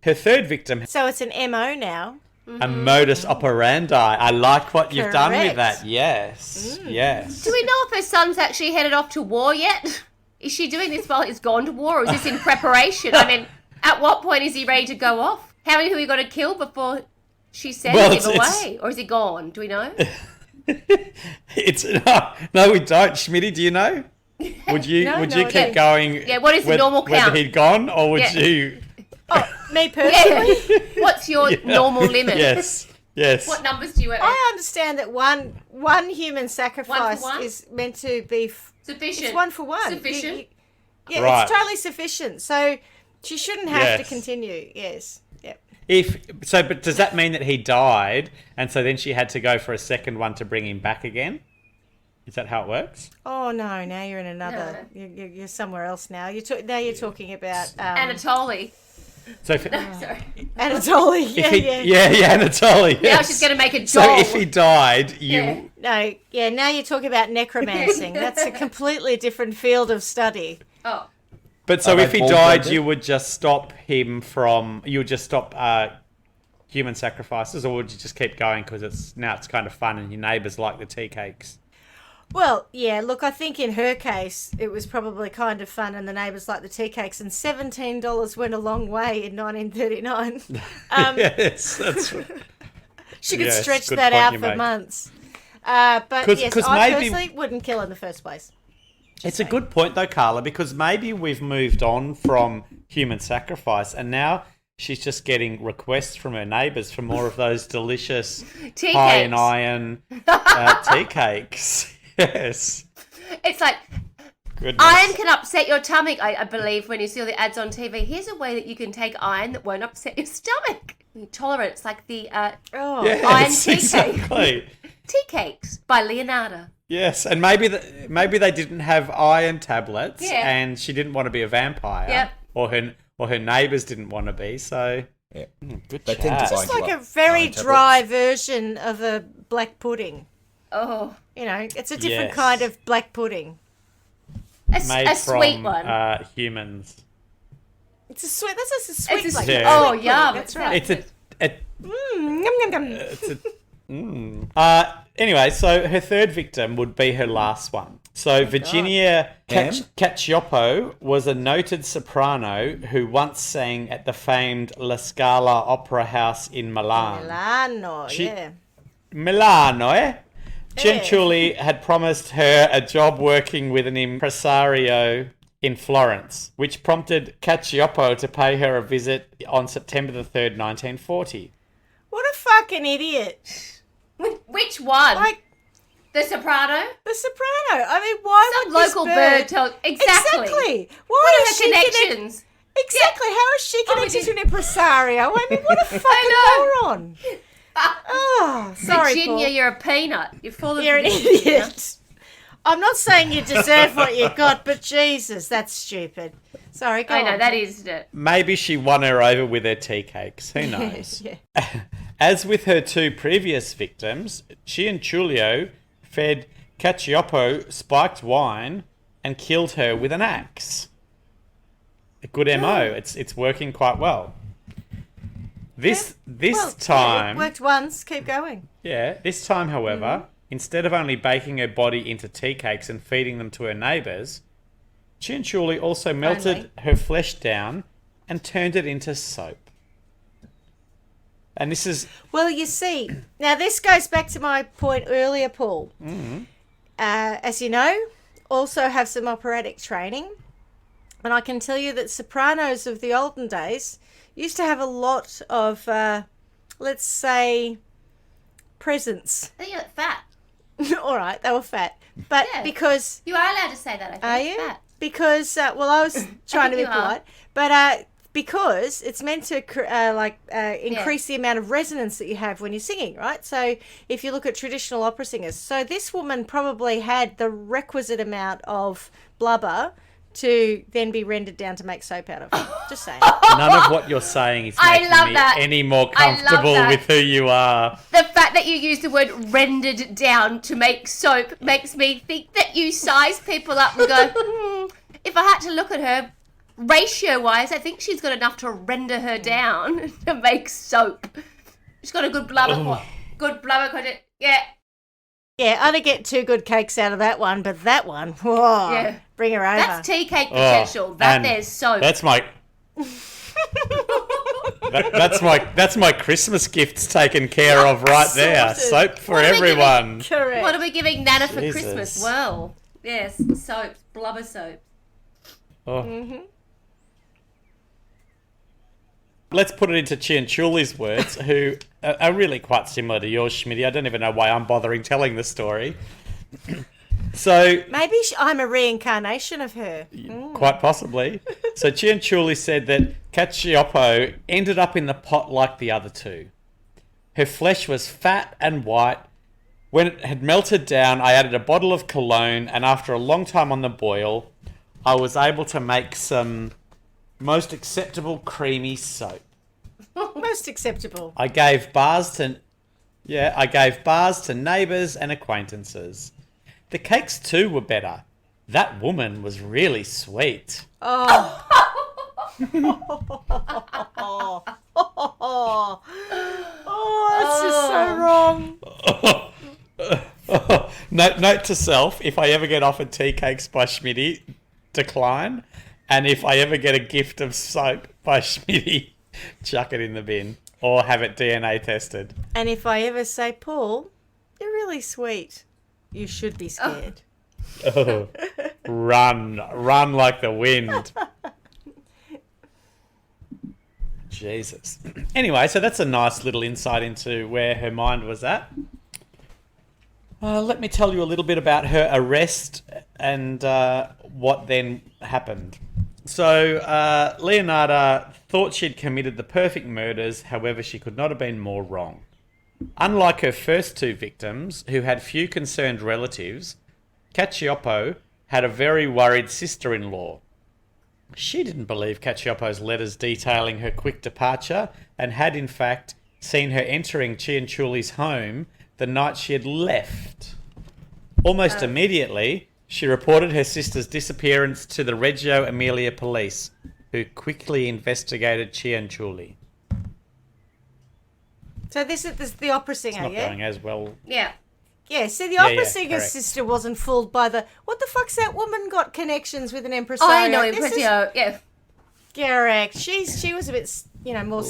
Her third victim, So it's an MO now. a modus operandi. I like what you've done with Correct. that. Yes, yes. Do we know if her son's actually headed off to war yet? Is she doing this while he's gone to war, or is this in preparation? I mean, at what point is he ready to go off? How many have we got to kill before she sends Well, him it's- away? Or is he gone? Do we know? It's no, we don't. Schmitty, do you know? Would you No, would no, you I keep don't. going? Yeah, what is the normal whether count? he'd gone, or would Yeah. you? Me personally, Yeah. What's your normal limit? Yes. Yes. What numbers do you work with? I understand that one human sacrifice one? is meant to be Sufficient. it's one for one. Sufficient. Yeah, Right. it's totally sufficient. So she shouldn't have to Yes. continue. Yes. Yep. But does that mean that he died, and so then she had to go for a second one to bring him back again? Is that how it works? Oh no! Now you're in another. You're somewhere else now. Now you're talking about Anatoly. So if, Sorry. Anatoly. yeah, Anatoly. Now Yes. she's going to make a doll. So if he died, you Yeah. No, yeah. Now you're talking about necromancing. That's a completely different field of study. Oh. But so Are if they he all died, blended? you would just stop him from. You would just stop human sacrifices, or would you just keep going because it's kind of fun and your neighbours like the tea cakes? Well, yeah. Look, I think in her case, it was probably kind of fun, and the neighbours liked the tea cakes. And $17 went a long way in 1939. Yes, that's She could Yes, stretch good that point out you for make. months. But 'Cause- yes, 'cause I maybe- personally wouldn't kill in the first place. It's a good point though, Carla, because maybe we've moved on from human sacrifice, and now she's just getting requests from her neighbours for more of those delicious Tea high in cakes. iron tea cakes. Yes. It's like, Goodness. iron can upset your stomach, I believe, when you see all the ads on TV. Here's a way that you can take iron that won't upset your stomach. Tolerant. It's like the Oh, Yes, iron tea cake. exactly. Tea Cakes by Leonardo. Yes, and maybe they didn't have iron tablets, Yeah. and she didn't want to be a vampire, Yep. or her neighbours didn't want to be. So Yeah. good They tend to chat. buy it's like you a up very iron tablets. dry version of a black pudding. Oh, You know, it's a different Yes. kind of black pudding. Made a sweet from one. humans. It's a sweet. That's a sweet. It's a black sweet. Yeah. Oh, pudding. yum. That's right. It's a Yum, yum, yum. It's anyway, so her third victim would be her last one. So Virginia Pam? Cacioppo was a noted soprano who once sang at the famed La Scala Opera House in Milan. Milano, She- yeah. Milano, eh? Cianciulli had promised her a job working with an impresario in Florence, which prompted Cacioppo to pay her a visit on September the 3rd, 1940. What a fucking idiot! Which one? Like the soprano? the soprano. I mean, why Some would this local bird told... Exactly. Exactly. Why What are is her she connections? Exactly. How is she connected we to an impresario? I mean, what a fucking I moron. Oh, sorry, Virginia, Paul. you're a peanut. You're full of You're an peanuts, you know? idiot. I'm not saying you deserve what you got, but Jesus, that's stupid. Sorry, go I know, on. that is it. Maybe she won her over with her tea cakes. Who knows? Yeah. As with her two previous victims, Cianciullo fed Cacioppo spiked wine and killed her with an axe. A good MO. It's working quite well. This Well, time, it worked once. Keep going. this time, however, instead of only baking her body into tea cakes and feeding them to her neighbours, Cianciulli also melted Only. her flesh down and turned it into soap. And this is Well, you see, now this goes back to my point earlier, Paul. As you know, also have some operatic training. And I can tell you that sopranos of the olden days used to have a lot of, let's say, presence. I think you're fat. All right, they were fat. But Yeah. because... You are allowed to say that, I think. Are you? Fat. Because, well, I was trying to be you are. polite. But because it's meant to increase the amount of resonance that you have when you're singing, right? So if you look at traditional opera singers, so this woman probably had the requisite amount of blubber to then be rendered down to make soap out of. Just saying. none of what you're saying is I making love me that. any more I love comfortable that. with who you are. The fact that you use the word rendered down to make soap makes me think that you size people up and go, if I had to look at her ratio-wise, I think she's got enough to render her down to make soap. She's got a good blubber content. Yeah. Yeah, I didn't get two good cakes out of that one, but that one, whoa, Yeah. bring her over. That's tea cake potential. That and there's soap. That's my that's my Christmas gifts taken care of right there. Sorted. Soap for What are we everyone. Correct. What are we giving Nana for Jesus. Christmas? Well, Yes, soaps, blubber soaps. Oh. Let's put it into Cianciulli's words, who are really quite similar to yours, Schmitty. I don't even know why I'm bothering telling the story. So Maybe I'm a reincarnation of her. quite possibly. So Cianciulli said that Cacioppo ended up in the pot like the other two. Her flesh was fat and white. When it had melted down, I added a bottle of cologne, and after a long time on the boil, I was able to make some most acceptable creamy soap. Most acceptable. I gave bars to neighbours and acquaintances. The cakes too were better. That woman was really sweet. Oh. That's just so wrong. Note to self, if I ever get offered tea cakes by Schmitty, decline. And if I ever get a gift of soap by Schmitty, chuck it in the bin. Or have it DNA tested. And if I ever say, Paul, you're really sweet, you should be scared. Oh, run like the wind. Jesus. Anyway, so that's a nice little insight into where her mind was at. Let me tell you a little bit about her arrest and what then happened. So, Leonarda thought she'd committed the perfect murders, however, she could not have been more wrong. Unlike her first two victims, who had few concerned relatives, Cacioppo had a very worried sister-in-law. She didn't believe Cacioppo's letters detailing her quick departure and had, in fact, seen her entering Cianciulli's home the night she had left. Almost immediately, she reported her sister's disappearance to the Reggio Emilia police, who quickly investigated Cianciulli. So this is the opera It's singer, not yeah? going as well. Yeah. Yeah, see, the opera singer's correct. sister wasn't fooled by what the fuck's that woman got connections with an empresario? I know, This is Impresio. Yeah. correct. She was a bit, more Like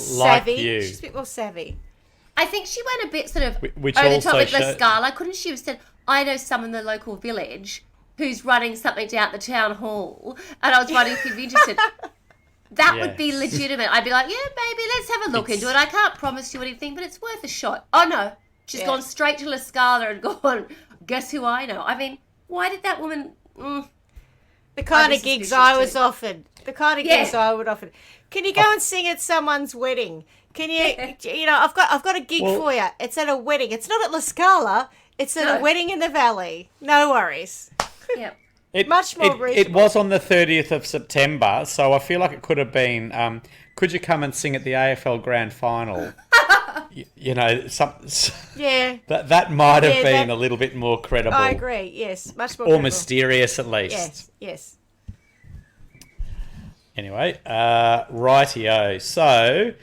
savvy. you. She's a bit more savvy. I think she went a bit sort of Which over the also top with La show- Scala. Couldn't she have said, I know someone in the local village who's running something down at the town hall, and I was wondering if you'd be interested. That would be Yes. legitimate. I'd be like, yeah, baby, let's have a look into it. I can't promise you anything, but it's worth a shot. Oh, no. She's gone straight to La Scala and gone, guess who I know? I mean, why did that woman... The kind I'd of be gigs suspicious I was too. offered. The kind of Yeah. gigs I would offer. Can you go and sing at someone's wedding? Can you, I've got a gig for you. It's at a wedding. It's not at La Scala. It's at a wedding in the valley. No worries. Yeah. Much more It reasonable. was on the 30th of September, so I feel like it could have been, could you come and sing at the AFL Grand Final? Yeah, That might have Yeah, been that- a little bit more credible. I agree. Yes, much more Or credible. mysterious, at least. Yes, yes. Anyway, rightio. So,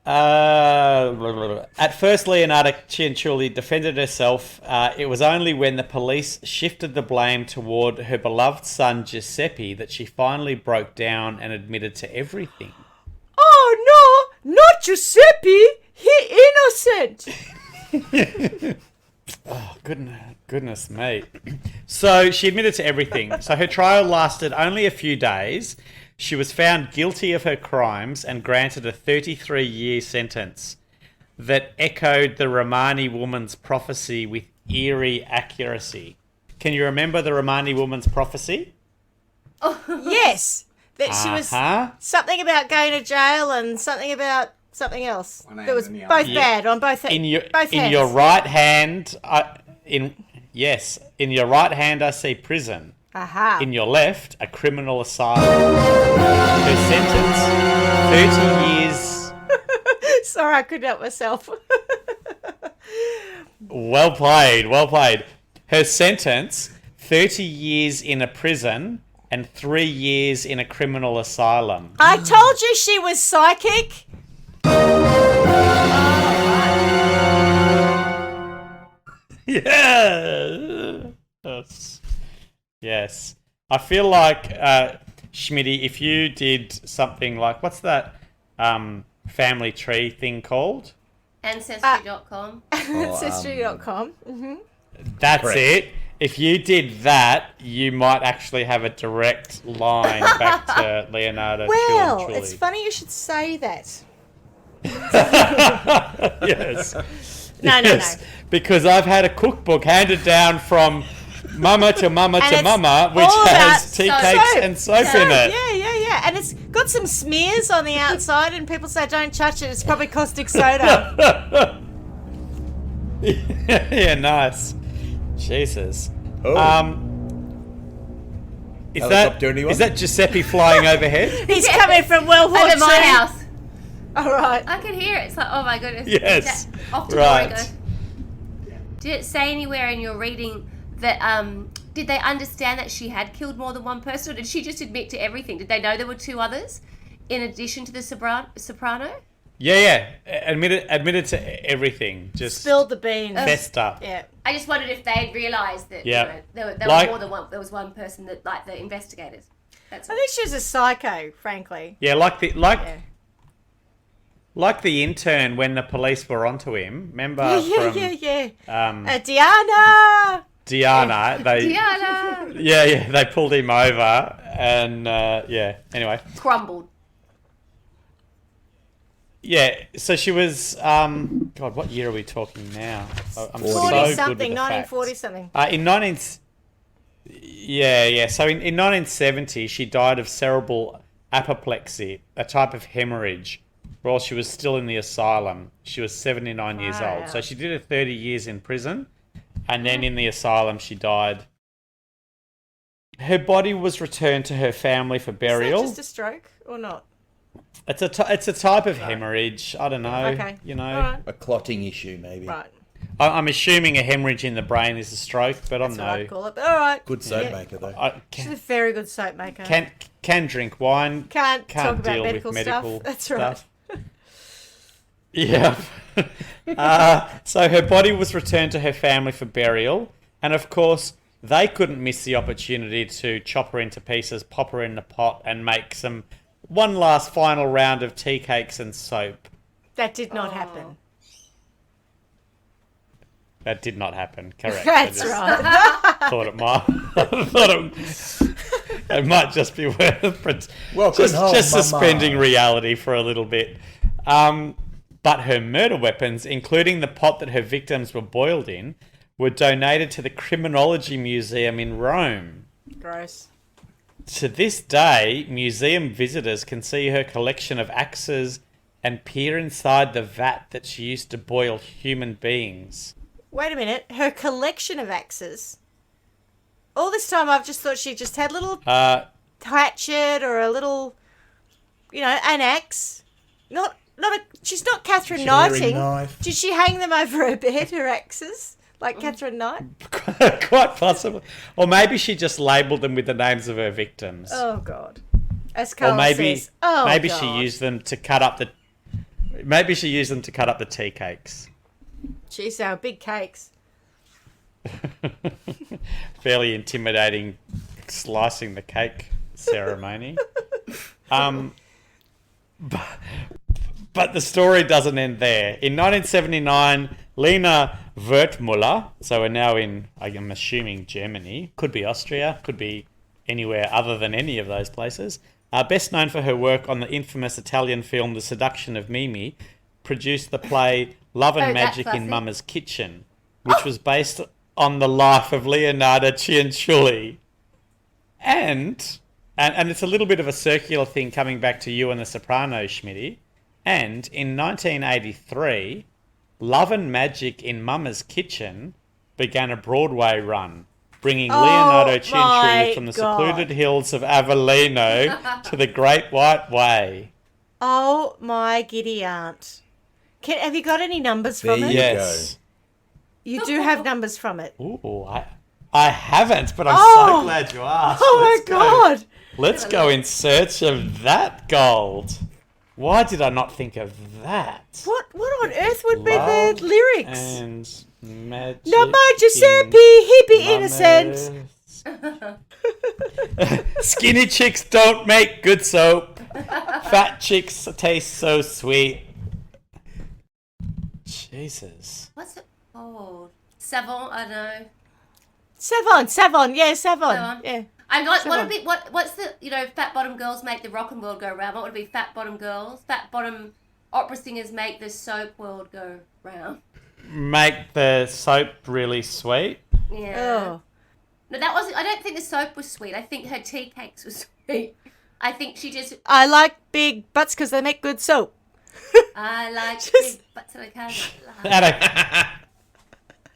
at first, Leonarda Cianciulli defended herself. It was only when the police shifted the blame toward her beloved son Giuseppe that she finally broke down and admitted to everything. Oh no, not Giuseppe. He innocent. Oh, goodness me. So she admitted to everything. So her trial lasted only a few days. She was found guilty of her crimes and granted a 33-year sentence that echoed the Romani woman's prophecy with eerie accuracy. Can you remember the Romani woman's prophecy? Yes, that she was something about going to jail and something about something else. One hand That was in the both other. bad on both In your both in hands. your right hand, in your right hand I see prison. Aha. In your left, a criminal asylum. Her sentence, 30 years. Sorry, I couldn't help myself. Well played, well played. Her sentence, 30 years in a prison and 3 years in a criminal asylum. I told you she was psychic. Yes. I feel like, Schmitty, if you did something like, what's that family tree thing called? Ancestry.com. Ancestry.com. That's Correct. it. if you did that, you might actually have a direct line back to Leonardo. Well, Cianciulli. it's funny you should say that. Yes. No. Because I've had a cookbook handed down from mama to mama And to it's mama, which all has about tea soap. cakes and soap in it. Yeah. And it's got some smears on the outside, and people say don't touch it. It's probably caustic soda. Yeah, nice. Jesus. Oh. Helicopter, anyone? Is that Giuseppe flying overhead? He's coming from World War Over II. my house. All right. I could hear it. It's like, oh my goodness. Yes. Off to Right. Oregon. Did it say anywhere in your reading that did they understand that she had killed more than one person, or did she just admit to everything? Did they know there were two others in addition to the soprano? Yeah. Admitted to everything. Just Spilled the beans. fessed up. Yeah. I just wondered if they had realised that Yeah. you know, there Like- were more than one. There was one person that, like the investigators. That's I all. think she was a psycho, frankly. Yeah, like Yeah. the intern when the police were onto him. Remember Yeah. from Diana! Diana? They Diana yeah, they pulled him over and anyway. crumbled. Yeah, so she was God, what year are we talking now? I'm so 40 good with something, the 1940 facts. something. In 19 So in 1970 she died of cerebral apoplexy, a type of hemorrhage, while she was still in the asylum. She was 79 years Wow. old. So she did her 30 years in prison, and then in the asylum she died. Her body was returned to her family for burial. Is that just a stroke or not? It's a type of hemorrhage. I don't know. Okay. You know, All right. A clotting issue, maybe. Right. I'm assuming a hemorrhage in the brain is a stroke, but That's I'm what no. I'd call it. But all right. Good soap Yeah. maker, though. I She's a can, very good soap maker. can drink wine. Can't Can't talk about deal medical with medical stuff. That's right. stuff. Yeah. So her body was returned to her family for burial, and of course they couldn't miss the opportunity to chop her into pieces, pop her in the pot, and make one last final round of tea cakes and soap. That did not happen. That did not happen. Correct. That's I just right. Thought it might just be worth Welcome home, just Mama. suspending reality for a little bit. But her murder weapons, including the pot that her victims were boiled in, were donated to the Criminology Museum in Rome. Gross. To this day, museum visitors can see her collection of axes and peer inside the vat that she used to boil human beings. Wait a minute. Her collection of axes. All this time I've just thought she just had a little hatchet or a little, an axe. She's not Catherine Sharing Knighting. knife. Did she hang them over her bed, her axes? Like Catherine Knight? Quite possibly. Or maybe she just labelled them with the names of her victims. Oh, God. As Or Carl maybe says. Oh, maybe God. she used them to cut up the tea cakes. Jeez, they were big cakes. Fairly intimidating slicing the cake ceremony. But the story doesn't end there. In 1979, Lena Wertmuller, so we're now in, I'm assuming, Germany, could be Austria, could be anywhere other than any of those places, best known for her work on the infamous Italian film The Seduction of Mimi, produced the play Love and Oh, that Magic in fussy. Mama's Kitchen, which was based on the life of Leonardo Cianciulli. And it's a little bit of a circular thing coming back to you and The Sopranos, Schmitty. And in 1983, Love and Magic in Mama's Kitchen began a Broadway run, bringing Leonardo my Cianciulli from the God. secluded hills of Avellino to the Great White Way. Oh, my giddy aunt. Have you got any numbers from There it? you Yes. You do have numbers from it. Ooh, I haven't, but I'm Oh. so glad you asked. Oh, my Let's go. God. Let's go in search of that gold. Why did I not think of that? What on earth would be Love the lyrics? And magic. Not by in Giuseppe, hippie innocent. Mama's- Skinny chicks don't make good soap. Fat chicks taste so sweet. Jesus. What's it called? Savant, I know. Savon, yeah, Savon. Savon. Yeah. I'm like, Savon. what's the, fat bottom girls make the rock and world go round. What would it be? Fat bottom girls, fat bottom opera singers make the soap world go round. Make the soap really sweet. Yeah. Oh. No, that wasn't. I don't think the soap was sweet. I think her tea cakes were sweet. I think she just. I like big butts because they make good soap. I like Just- big butts and I can't lie.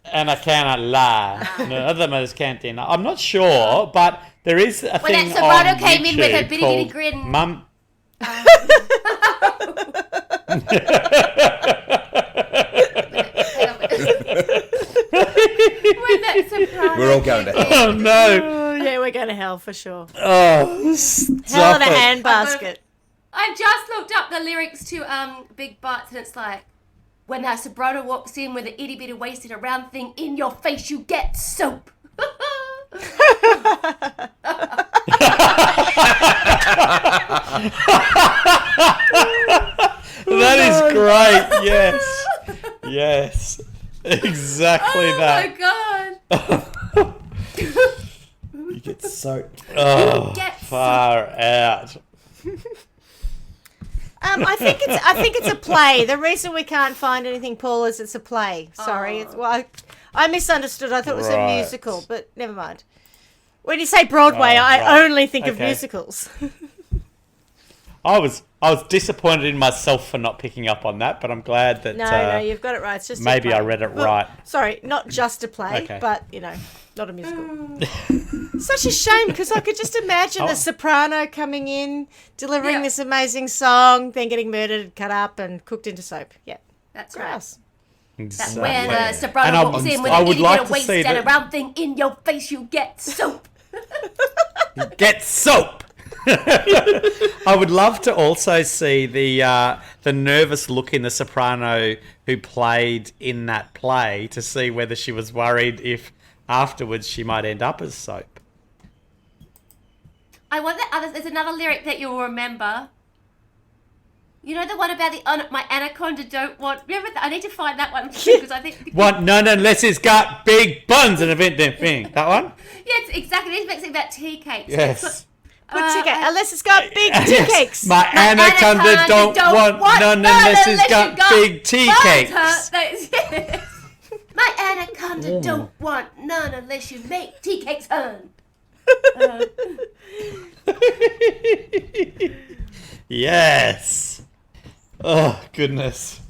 And I cannot lie. No, other mothers can't deny. I'm not sure, but there is a When thing that soprano on came in with her YouTube bitty bitty called grin. Mum. When that soprano We're all going to came hell. Oh no! Oh, yeah, we're going to hell for sure. Oh, stop Hell in a it. handbasket. I just looked up the lyrics to Big Butts, and it's like, when that soprano walks in with an itty bitty waisted a round thing in your face, you get soap. That is great. Yes, yes, exactly Oh that. my god. You get so. Oh, Get far out. I think it's a play. The reason we can't find anything, Paul, is it's a play. Sorry, it's I misunderstood. I thought it was a Right. musical, but never mind. When you say Broadway, Oh, I right. only think of Okay. musicals. I was disappointed in myself for not picking up on that, but I'm glad that No, you've got it right. It's just a maybe play. I read it Well, right. Sorry, not just a play, Okay. but not a musical. Such a shame because I could just imagine Oh. the soprano coming in, delivering Yeah. this amazing song, then getting murdered, cut up, and cooked into soap. Yeah, That's right. gross. That's Exactly. when a And soprano walks in with I an would itty like bitty to waist see and a that. round thing in your face, you get soap. Get soap. I would love to also see the nervous look in the soprano who played in that play to see whether she was worried if afterwards she might end up as soap. I want that. There's another lyric that you'll remember. You know the one about my anaconda don't want. Remember that? I need to find that one because I think. What? None unless it's got big buns and a bit thing. That one? Yeah, it's exactly. It makes it about tea cakes. Yes. Good ticket, unless it's got big tea Yes. cakes. My anaconda don't want none unless it's got big tea cakes. Yes. My anaconda don't want none unless you make tea cakes, hun. Yes. Oh, goodness.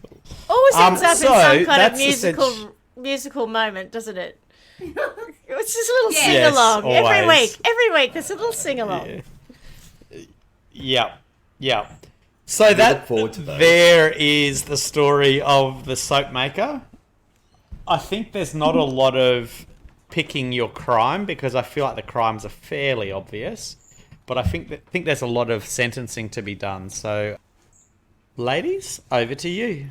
Always ends up in so some kind of that's musical moment, doesn't it? It's just a little Yes. sing along Yes, every always. week. Every week, there's a little sing along. Yeah. Yeah. So that look forward to those. there is the story of the soap maker. I think there's not a lot of picking your crime because I feel like the crimes are fairly obvious, but I think there's a lot of sentencing to be done. So, ladies, over to you.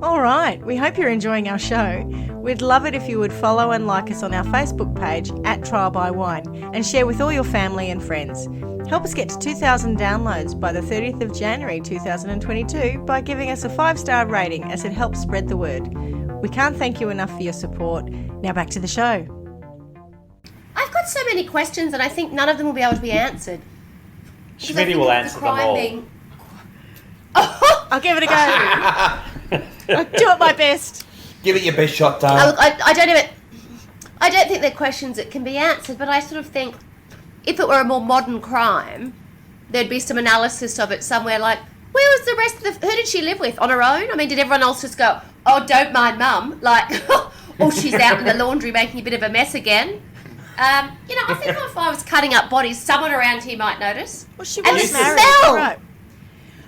All right, we hope you're enjoying our show. We'd love it if you would follow and like us on our Facebook page at Trial by Wine and share with all your family and friends. Help us get to 2,000 downloads by the 30th of January 2022 by giving us a 5-star rating as it helps spread the word. We can't thank you enough for your support. Now back to the show. I've got so many questions, and I think none of them will be able to be answered. Because I Schmitty think will of the answer them crime all. being- I'll give it a go. I'll do it my best. Give it your best shot, I, darling. I don't know. I don't think they're questions that can be answered, but I sort of think if it were a more modern crime, there'd be some analysis of it somewhere. Like, where was the rest of the? Who did she live with on her own? I mean, did everyone else just go, "Oh, don't mind mum," like, or she's out in the laundry making a bit of a mess again? I think if I was cutting up bodies, someone around here might notice. Well, she And was the married. smell! Right.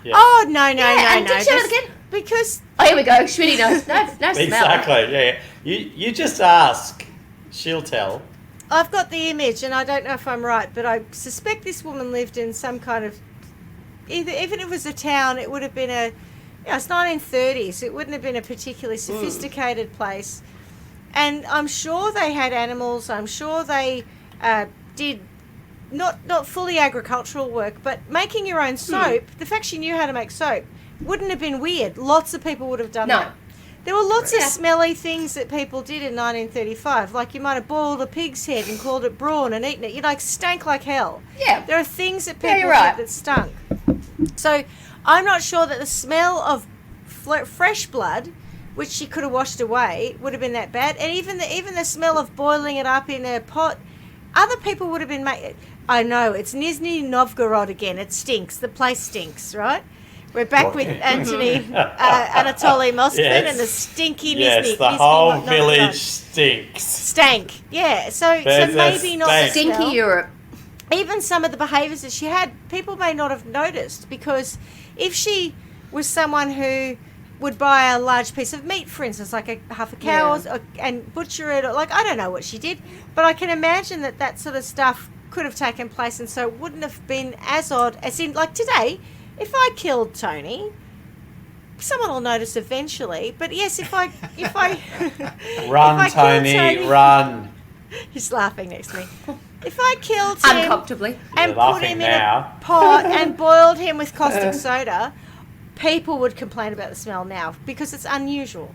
Yeah. Oh, no. and did she have it again? Because Oh, here we go. Schmitty knows. No smell. Exactly. Yeah. You just ask. She'll tell. I've got the image, and I don't know if I'm right, but I suspect this woman lived in some kind of, even if it was a town, it would have been it's 1930s. It wouldn't have been a particularly sophisticated place. And I'm sure they had animals. I'm sure they did not fully agricultural work, but making your own soap. The fact she knew how to make soap wouldn't have been weird. Lots of people would have done No. that. There were lots of Yeah. smelly things that people did in 1935. Like you might have boiled a pig's head and called it brawn and eaten it. You like stank like hell. Yeah. There are things that Yeah, people you're right. did that stunk. So I'm not sure that the smell of fresh blood, which she could have washed away, would have been that bad. And even the smell of boiling it up in a pot, other people would have been I know, it's Nizhny Novgorod again. It stinks. The place stinks, right? We're back with Anthony Anatoly Moskvin Yes. and the stinky Nizhny. Yes, the Nizhny whole Novgorod. village stinks. Stank. Yeah. So There's a maybe not the stank. Stinky smell. Europe. Even some of the behaviours that she had, people may not have noticed, because if she was someone who would buy a large piece of meat, for instance, like half a cow, and butcher it, or like, I don't know what she did, but I can imagine that sort of stuff could have taken place, and so it wouldn't have been as odd as in, like today, if I killed Tony, someone will notice eventually. But yes, if I Run, if I killed Tony, run. He's laughing next to me. If I killed him Uncomfortably. and You're put him laughing in now. a pot and boiled him with caustic soda, people would complain about the smell now because it's unusual.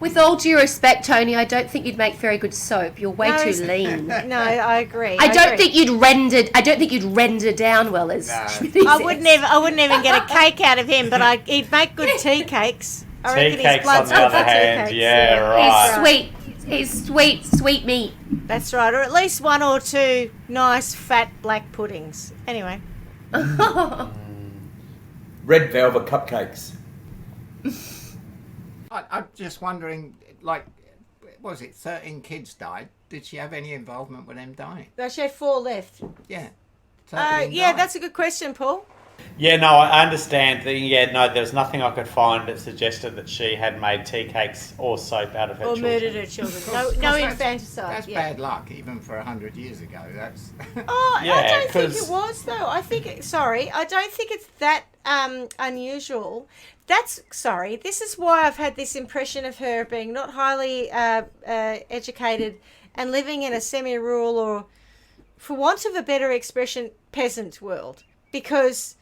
With all due respect, Tony, I don't think you'd make very good soap. You're way too lean. No, I agree. I don't agree. think you'd render down well as Schmitty I says. wouldn't even get a cake out of him, but he'd make good tea cakes. I Tea reckon his cakes, blood's on the good for other tea hand, cakes, yeah, right. He's sweet meat. That's right, or at least one or two nice fat black puddings. Anyway, Red velvet cupcakes. I'm just wondering, like, was it 13 kids died? Did she have any involvement with them dying? they actually had 4 left. Yeah. 13 Yeah, died. that's a good question, Paul. Yeah, no, I understand. There's nothing I could find that suggested that she had made tea cakes or soap out of her Or children. murdered her children. No That's- infanticide. That's yeah. bad luck, even for 100 years ago. That's Oh, Yeah, I don't think 'cause- it was though. I think I don't think it's that unusual. This is why I've had this impression of her being not highly educated and living in a semi-rural, or, for want of a better expression, peasant world. Because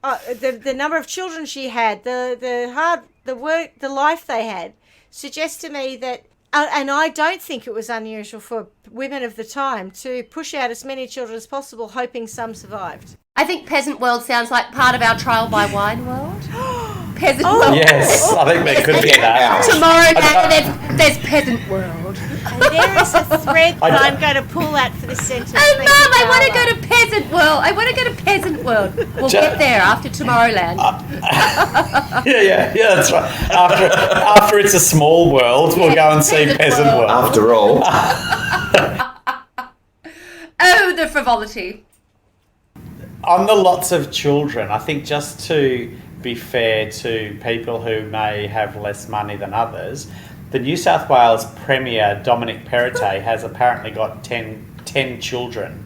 the number of children she had, the life they had, suggests to me that. And I don't think it was unusual for women of the time to push out as many children as possible, hoping some survived. I think peasant world sounds like part of our trial by wine world. Peasant Oh. world. Yes, I think there could be that. Tomorrow there's peasant world. And there is a thread that I'm going to pull out for this sentence. Oh, Thank Mum, you, I want to Carla. go to peasant world. I want to go to peasant world. We'll get there after Tomorrowland. Yeah, that's right. After it's a small world, we'll go and see Peasant Peasant World. World. After all, Oh, the frivolity. On the lots of children, I think, just to be fair to people who may have less money than others, the New South Wales Premier, Dominic Perrottet, has apparently got 10 children,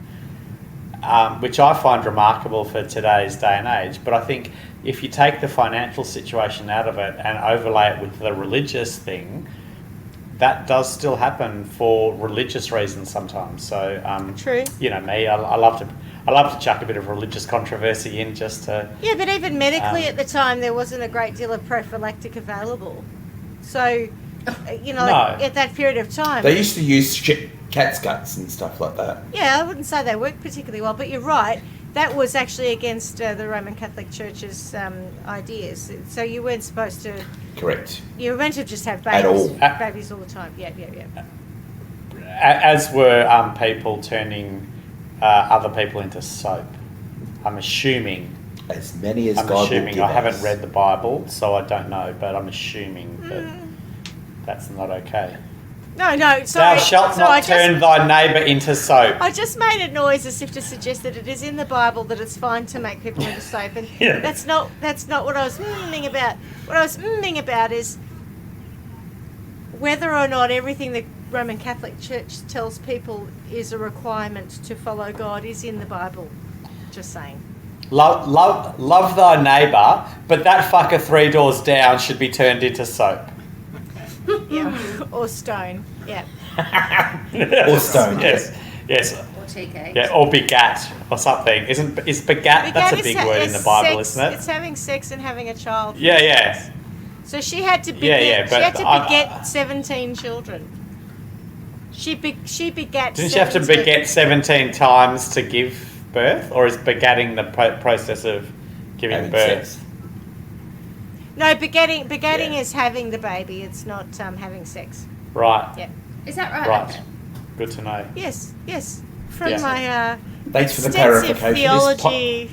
which I find remarkable for today's day and age. But I think if you take the financial situation out of it and overlay it with the religious thing, that does still happen for religious reasons sometimes. So, True. You know me, I love to chuck a bit of religious controversy in just to. Yeah, but even medically at the time, there wasn't a great deal of prophylactic available. So, like, at that period of time. they used to use cat's guts and stuff like that. Yeah, I wouldn't say they worked particularly well, but you're right. That was actually against the Roman Catholic Church's ideas. So you weren't supposed to. Correct. You were meant to just have At all. babies all the time. Yeah. As were people turning other people into soap. I'm assuming. As many as I'm God will assuming. give I haven't us. read the Bible, so I don't know, but I'm assuming that that's not okay. No, sorry. Thou shalt So I not turn thy neighbour into soap. I just made a noise as if to suggest that it is in the Bible that it's fine to make people into soap, and Yeah. that's not what I was mmming about. What I was mmming about is whether or not everything the Roman Catholic Church tells people is a requirement to follow God is in the Bible. Just saying. Love thy neighbour, but that fucker 3 doors down should be turned into soap. Yeah. Or stone. Yeah. Or stone. Yes. Or tea cake. Yeah, or begat or something. Is begat? That's a big word in the Bible, isn't it? It's having sex and having a child. Yeah. So she had to beget. but she had to beget 17 children. She begat. Didn't she have to beget 17 times to give birth, or is begetting the process of giving Having birth? sex. No, begetting Yeah. is having the baby. It's not having sex. Right. Yeah. Is that right? Right. Okay. Good to know. Yes. From Yeah. my Thanks for the extensive clarification. theology.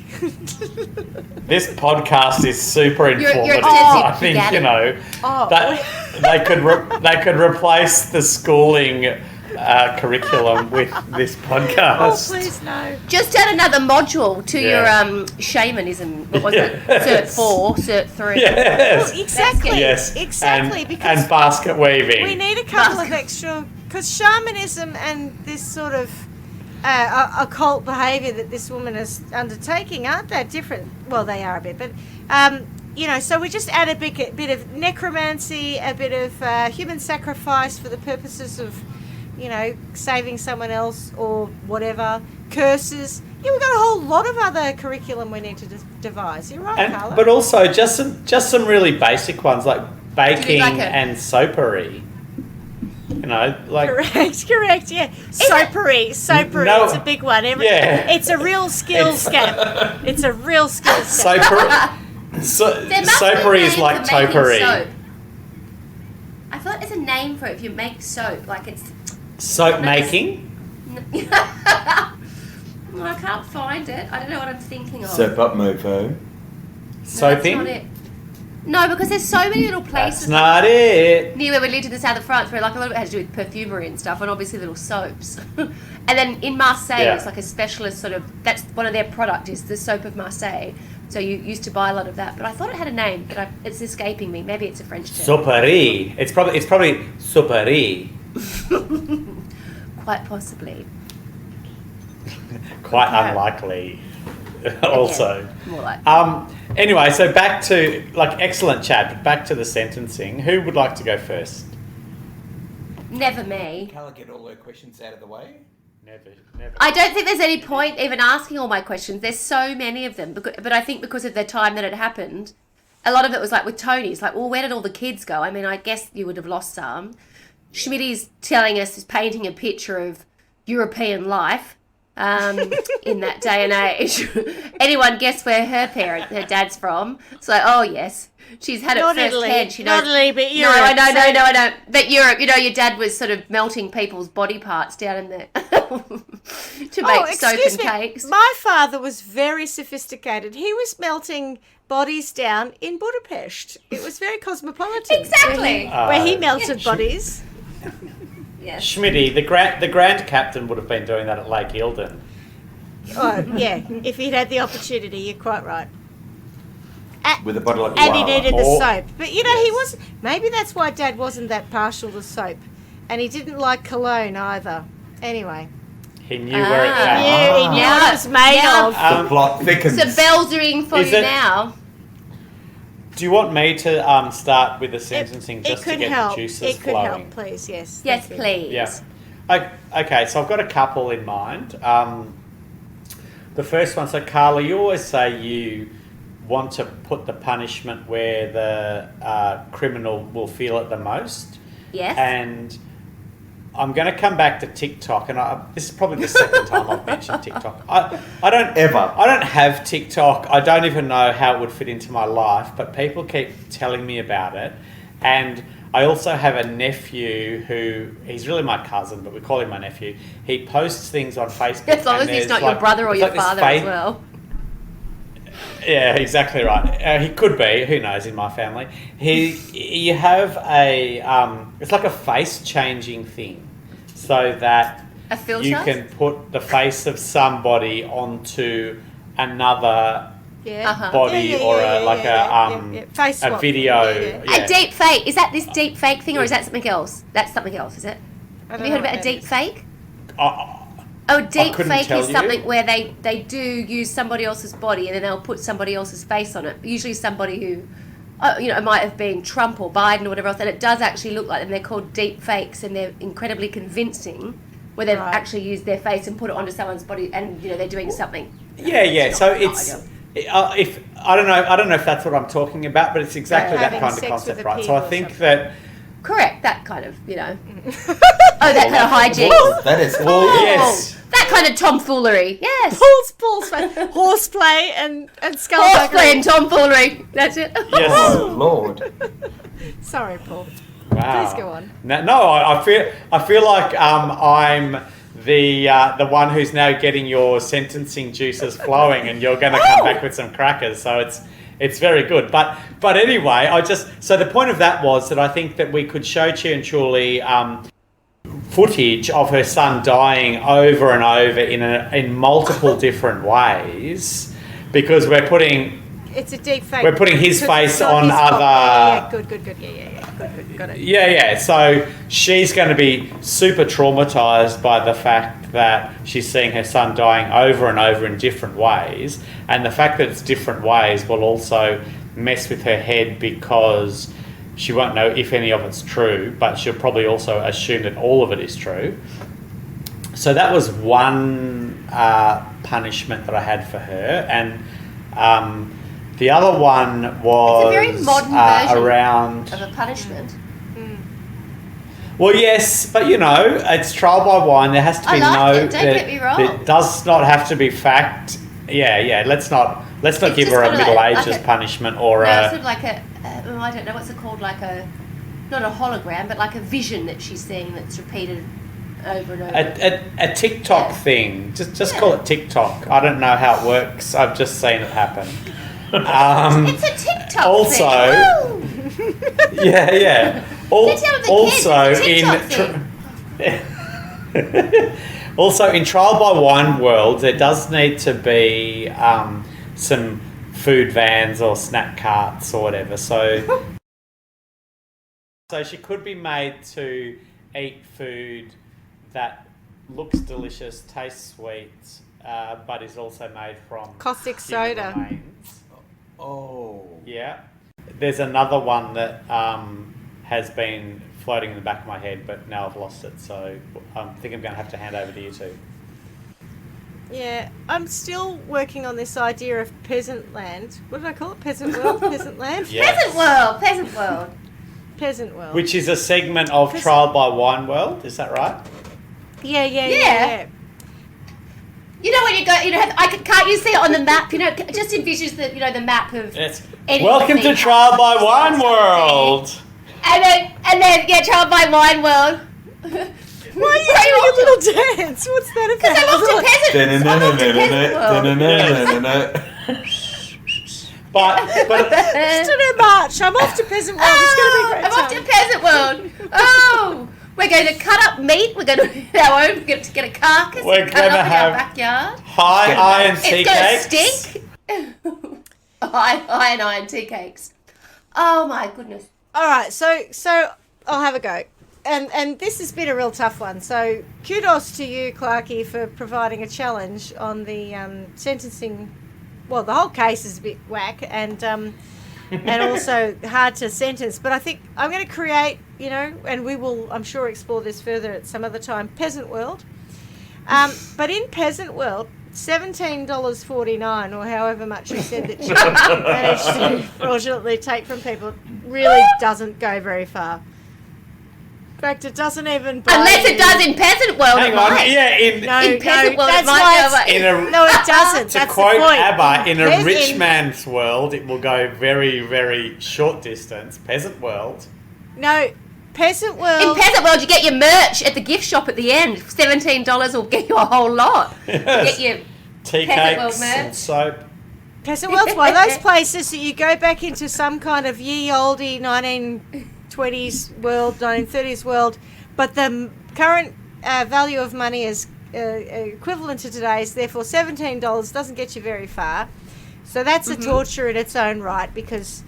This podcast is super You're informative. extensive I think begatting. that they could replace the schooling curriculum with this Oh, podcast. please no. Just add another module to Yeah. your shamanism. What was it? Cert 4, Cert 3. Yes. Exactly. Yes. Exactly. And, because and basket weaving. we need a couple of extra, because shamanism and this sort of occult behaviour that this woman is undertaking aren't that different. Well, they are a bit, but so we just add a bit of necromancy, a bit of human sacrifice for the purposes of, saving someone else or whatever, curses. Yeah, we've got a whole lot of other curriculum we need to devise. You're right, Carla. But also just some really basic ones like baking like a- and soapery. Correct, yeah. Soapery, No. it's a big one. Yeah. It's a real skill scap. It's a real skill scap. Soapery. There must be a Soapery is name like for making topiary. soap. I thought there's a name for it if you make soap. Like it's. Soap making. Well, I can't find it. I don't know what I'm thinking of. Soap up, mofo. No, Soaping. That's not it. No, because there's so many little places That's not it. near where we lived in the south of France where like a lot of it had to do with perfumery and stuff, and obviously little soaps. And then in Marseille, Yeah. it's like a specialist sort of. That's one of their product is the soap of Marseille. So you used to buy a lot of that, but I thought it had a name, but it's escaping me. Maybe it's a French term. Soapery. It's probably soapery. Quite possibly. Quite Okay. unlikely. Also. Yeah, more like. Anyway, so back to excellent chat, but back to the sentencing. Who would like to go first? Never me. Can I get all the questions out of the way? Never. I don't think there's any point even asking all my questions. There's so many of them. But I think because of the time that it happened, a lot of it was like with Tony. It's like, well, where did all the kids go? I mean, I guess you would have lost some. Schmitty's telling us, is painting a picture of European life in that day and age. Anyone guess where her dad's from? It's like, oh, yes. She's had it Not first Italy. hand. She knows. Not Italy, but Europe. No, I know. But Europe, your dad was sort of melting people's body parts down in there to make soap and cakes. My father was very sophisticated. He was melting bodies down in Budapest. It was very cosmopolitan. Exactly. Where he melted bodies. Yes. Schmitty, the grand captain would have been doing that at Lake Eildon. Oh, yeah. If he'd had the opportunity, you're quite right. With a bottle of And he guava. needed the Or- soap. But, he was... Maybe that's why Dad wasn't that partial to soap. And he didn't like cologne either. Anyway. He knew where it Ah. came. He knew what it was made Now- of. The plot thickens. So bells ring for Is you it- now. Do you want me to start with the sentencing It just to could get help. the juices It could flowing? help, please. Yes. Yes, thank you. please. Yeah. Okay, so I've got a couple in mind. The first one, so Carla, you always say you want to put the punishment where the criminal will feel it the most. Yes. And I'm going to come back to TikTok, and this is probably the second time I've mentioned TikTok. I don't have TikTok. I don't even know how it would fit into my life, but people keep telling me about it. And I also have a nephew who, he's really my cousin, but we call him my nephew. He posts things on Facebook. As long as and he's there's not your brother or it's your like this father as well. Yeah, exactly right. He could be. Who knows? In my family, you have a it's like a face changing thing, so that A filter? you can put the face of somebody onto another Yeah. Uh-huh. body Face a swap. video. Yeah. Yeah. A deep fake. Is that this deep fake thing or is that something else? That's something else, is it? I Have don't you heard know about a what that deep is. fake? I- Oh, a deep couldn't fake tell is you. something where they do use somebody else's body and then they'll put somebody else's face on it. Usually somebody who, it might have been Trump or Biden or whatever else, and it does actually look like them. They're called deep fakes and they're incredibly convincing where they've Right. actually used their face and put it onto someone's body and, they're doing something. Yeah. So No it's idea. if I don't know if that's what I'm talking about, but it's exactly that Having kind of sex concept, with a right? pig So I or think something. that Correct, that kind of, that kind of hijinks. That is yes, That kind of tomfoolery, yes. Paul's horseplay and skullduggery. Horseplay and tomfoolery, that's it. yes. oh Lord. Sorry, Paul. Wow. Please go on. No, I feel like I'm the one who's now getting your sentencing juices flowing, and you're going to come back with some crackers. So it's very good. But anyway, so the point of that was that I think that we could show Chi and Chuli footage of her son dying over and over in multiple different ways, because we're putting It's a deep fake. We're putting his Because face it's not on his fault. other- Yeah, good. Yeah. Good. Got it. Yeah. So she's going to be super traumatized by the fact that she's seeing her son dying over and over in different ways, and the fact that it's different ways will also mess with her head, because she won't know if any of it's true, but she'll probably also assume that all of it is true. So that was one punishment that I had for her, and the other one was It's a very modern version around. of a punishment. Well, yes, but it's trial by wine. There has to I be like it, don't get me wrong. It does not have to be fact. Yeah. Let's not It's give just her a kinda Middle like Ages a- punishment or No, a. it's sort of like I don't know what's it called, like not a hologram, but like a vision that she's seeing that's repeated over and over. A TikTok Yeah. thing. Just call it TikTok. I don't know how it works. I've just seen it happen. It's a TikTok also- thing. Woo! Yeah. Sit down with the kids, Also it's a TikTok thing. Also in trial by wine world, there does need to be some food vans or snack carts or whatever. So she could be made to eat food that looks delicious, tastes sweet, but is also made from Caustic human soda. remains. Oh. Yeah. There's another one that has been floating in the back of my head, but now I've lost it. So I think I'm going to have to hand over to you two. Yeah, I'm still working on this idea of peasant land. What did I call it? Peasant world? Peasant land? Yes. Peasant world. Peasant world. Which is a segment of Peasant- Trial by Wine World, is that right? Yeah. You know when you go, can't you see it on the map? It just envisions the map of. Yes. Any Welcome to thing. Trial by Wine World. And then trial by wine world. Why are you doing a little dance? What's that about? I'm off to peasant. I'm off to peasant world. But It's to March. I'm off to peasant world. It's going to be a great I'm off to time. peasant world. Oh, we're going to cut up meat. We're going to get our own. We're going to get a carcass. We're and cut it gonna up in have our backyard. high iron tea It's going to cakes. stink. Iron tea cakes. Oh my goodness. All right, so I'll have a go. And this has been a real tough one. So kudos to you, Clarkie, for providing a challenge on the sentencing. Well, the whole case is a bit whack and also hard to sentence. But I think I'm going to create, and we will, I'm sure, explore this further at some other time, Peasant World. But in Peasant World, $17.49 or however much you said that you managed to fraudulently take from people really doesn't go very far. In fact, it doesn't even buy Unless it you- does in peasant world, Hang it on, might. yeah, In peasant world, it that's might why go it's- away. in a No, it doesn't. to That's quote the point. ABBA, in a Pes- rich in- man's world, it will go very, very short distance. Peasant world. No, Peasant In World. peasant world, you get your merch at the gift shop at the end. $17 will get you a whole lot. You get your Tea Peasant world cakes merch. and soap. Peasant World's one of those places that you go back into some kind of ye olde 1920s world, 1930s world, but the current value of money is equivalent to today's, therefore $17 doesn't get you very far. So that's a torture in its own right, because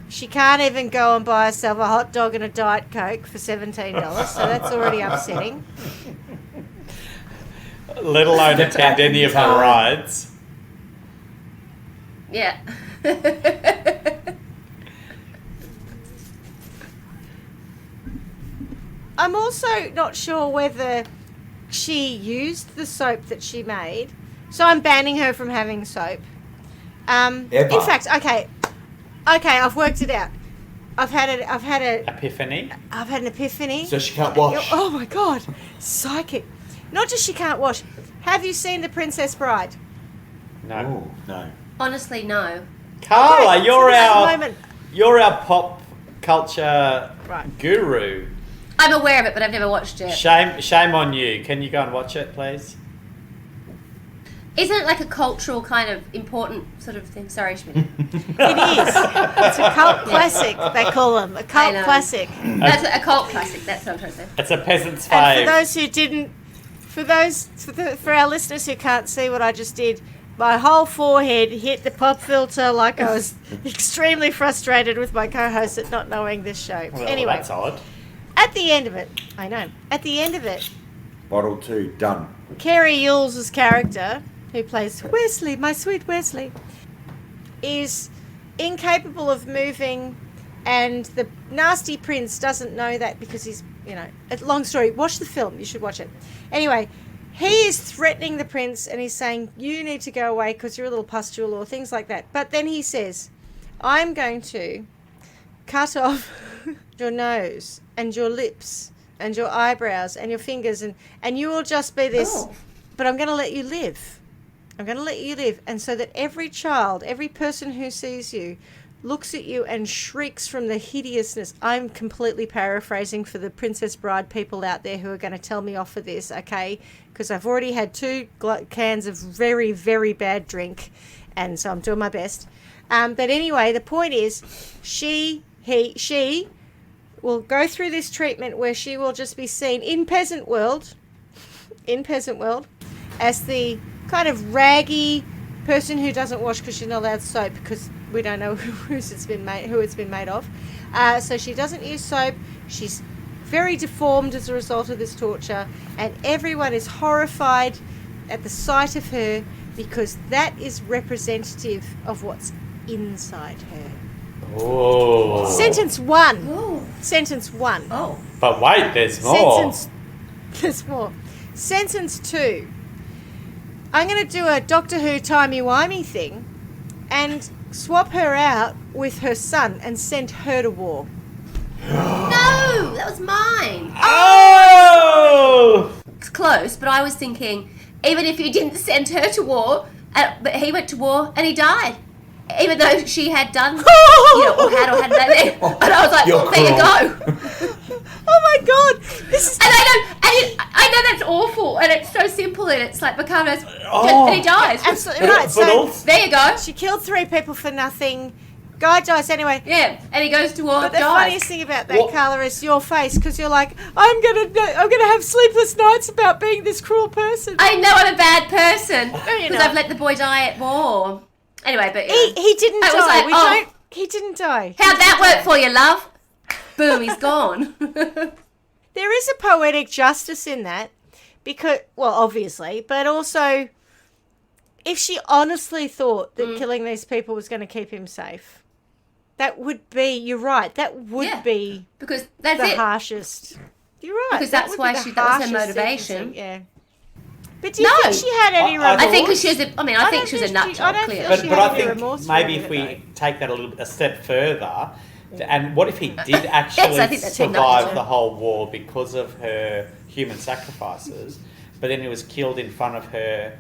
she can't even go and buy herself a hot dog and a Diet Coke for $17, so that's already upsetting. Let alone attend any of the rides. yeah. I'm also not sure whether she used the soap that she made. So I'm banning her from having soap. Ever. In fact, okay, I've worked it out. I've had Epiphany. an epiphany. So she can't wash. Oh my god, psychic! Not just she can't wash. Have you seen The Princess Bride? No. Oh, no. Honestly, no. Carla, Okay, you're so this our moment- you're our pop culture Right. guru. I'm aware of it, but I've never watched it. Shame on you. Can you go and watch it, please? Isn't it like a cultural kind of important sort of thing? Sorry, Schmidt. It is. It's a cult classic. They call them a cult know. classic. That's a cult classic. That's what I'm trying to say. It's a peasant's And for fave. those who didn't, for our listeners who can't see what I just did, my whole forehead hit the pop filter like I was extremely frustrated with my co-host at not knowing this show. Well, Anyway, that's odd. at the end of it, I know. At the end of it, Bottle 2, done. Carrie Yules' character, who plays Wesley, my sweet Wesley, is incapable of moving, and the nasty prince doesn't know that because he's, a long story. Watch the film. You should watch it. Anyway, he is threatening the prince, and he's saying, you need to go away because you're a little pustule or things like that. But then he says, I'm going to cut off your nose and your lips and your eyebrows and your fingers, and you will just be this, Oh. but I'm going to let you live. I'm going to let you live. And so that every child, every person who sees you, looks at you and shrieks from the hideousness. I'm completely paraphrasing for the Princess Bride people out there who are going to tell me off for this, okay? Because I've already had 2 cans of very, very bad drink, and so I'm doing my best. But anyway, the point is, she will go through this treatment where she will just be seen in peasant world, as the kind of raggy person who doesn't wash because she's not allowed soap because we don't know who it's been made of. So she doesn't use soap. She's very deformed as a result of this torture, and everyone is horrified at the sight of her because that is representative of what's inside her. Oh. Sentence 1. Oh. Sentence 1. Oh. But wait, there's more. There's more. Sentence 2. I'm going to do a Doctor Who timey-wimey thing and swap her out with her son and send her to war. No, that was mine. Oh! It's close, but I was thinking, even if you didn't send her to war, but he went to war and he died. Even though she had done, or hadn't done it. And I was like, You're there you cruel. go. Oh my God! This is. And I know that's awful, and it's so simple, and it's like Meccano's, Oh. and he dies. Absolutely right. But So also, There you go. she killed 3 people for nothing. Guy dies anyway. Yeah, and he goes to war, But the dies. funniest thing about that, What? Carla, is your face, because you're like, I'm gonna have sleepless nights about being this cruel person. I know I'm a bad person you're because not. I've let the boy die at war. Anyway, but He didn't I was die. like, He didn't die. how'd that work for you, love? Boom, he's gone. There is a poetic justice in that, because, well, obviously, but also, if she honestly thought that killing these people was going to keep him safe, that would be, you're right, that would Yeah. be Because that's the it. harshest. You're right. Because that that's would why be the that was her harshest motivation. sentencing, yeah. But do you No. think she had any I remorse? I think because she was a, I mean, I think don't she was a think nut she- job, I don't clearly. feel but, she but had I any think remorse maybe for if it, we take that a step further, and what if he did Yes, actually I think that's a nut survive job. the whole war because of her human sacrifices, but then he was killed in front of her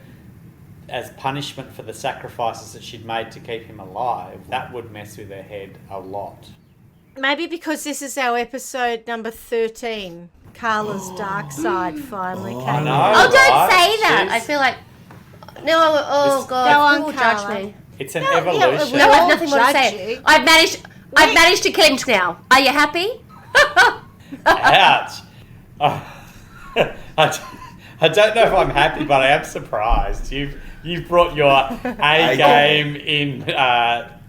as punishment for the sacrifices that she'd made to keep him alive? That would mess with her head a lot. Maybe because this is our episode number 13. Carla's dark side finally came I know. out. Oh, don't right? say that. She's- I feel like, no, oh This- God, Go on, people will judge Carla. me. It's an No, yeah, evolution. we No, I all have nothing more to judge say. you. I've managed to kill him now. Are you happy? Ouch. Oh, I don't know if I'm happy, but I am surprised. You've brought your A game in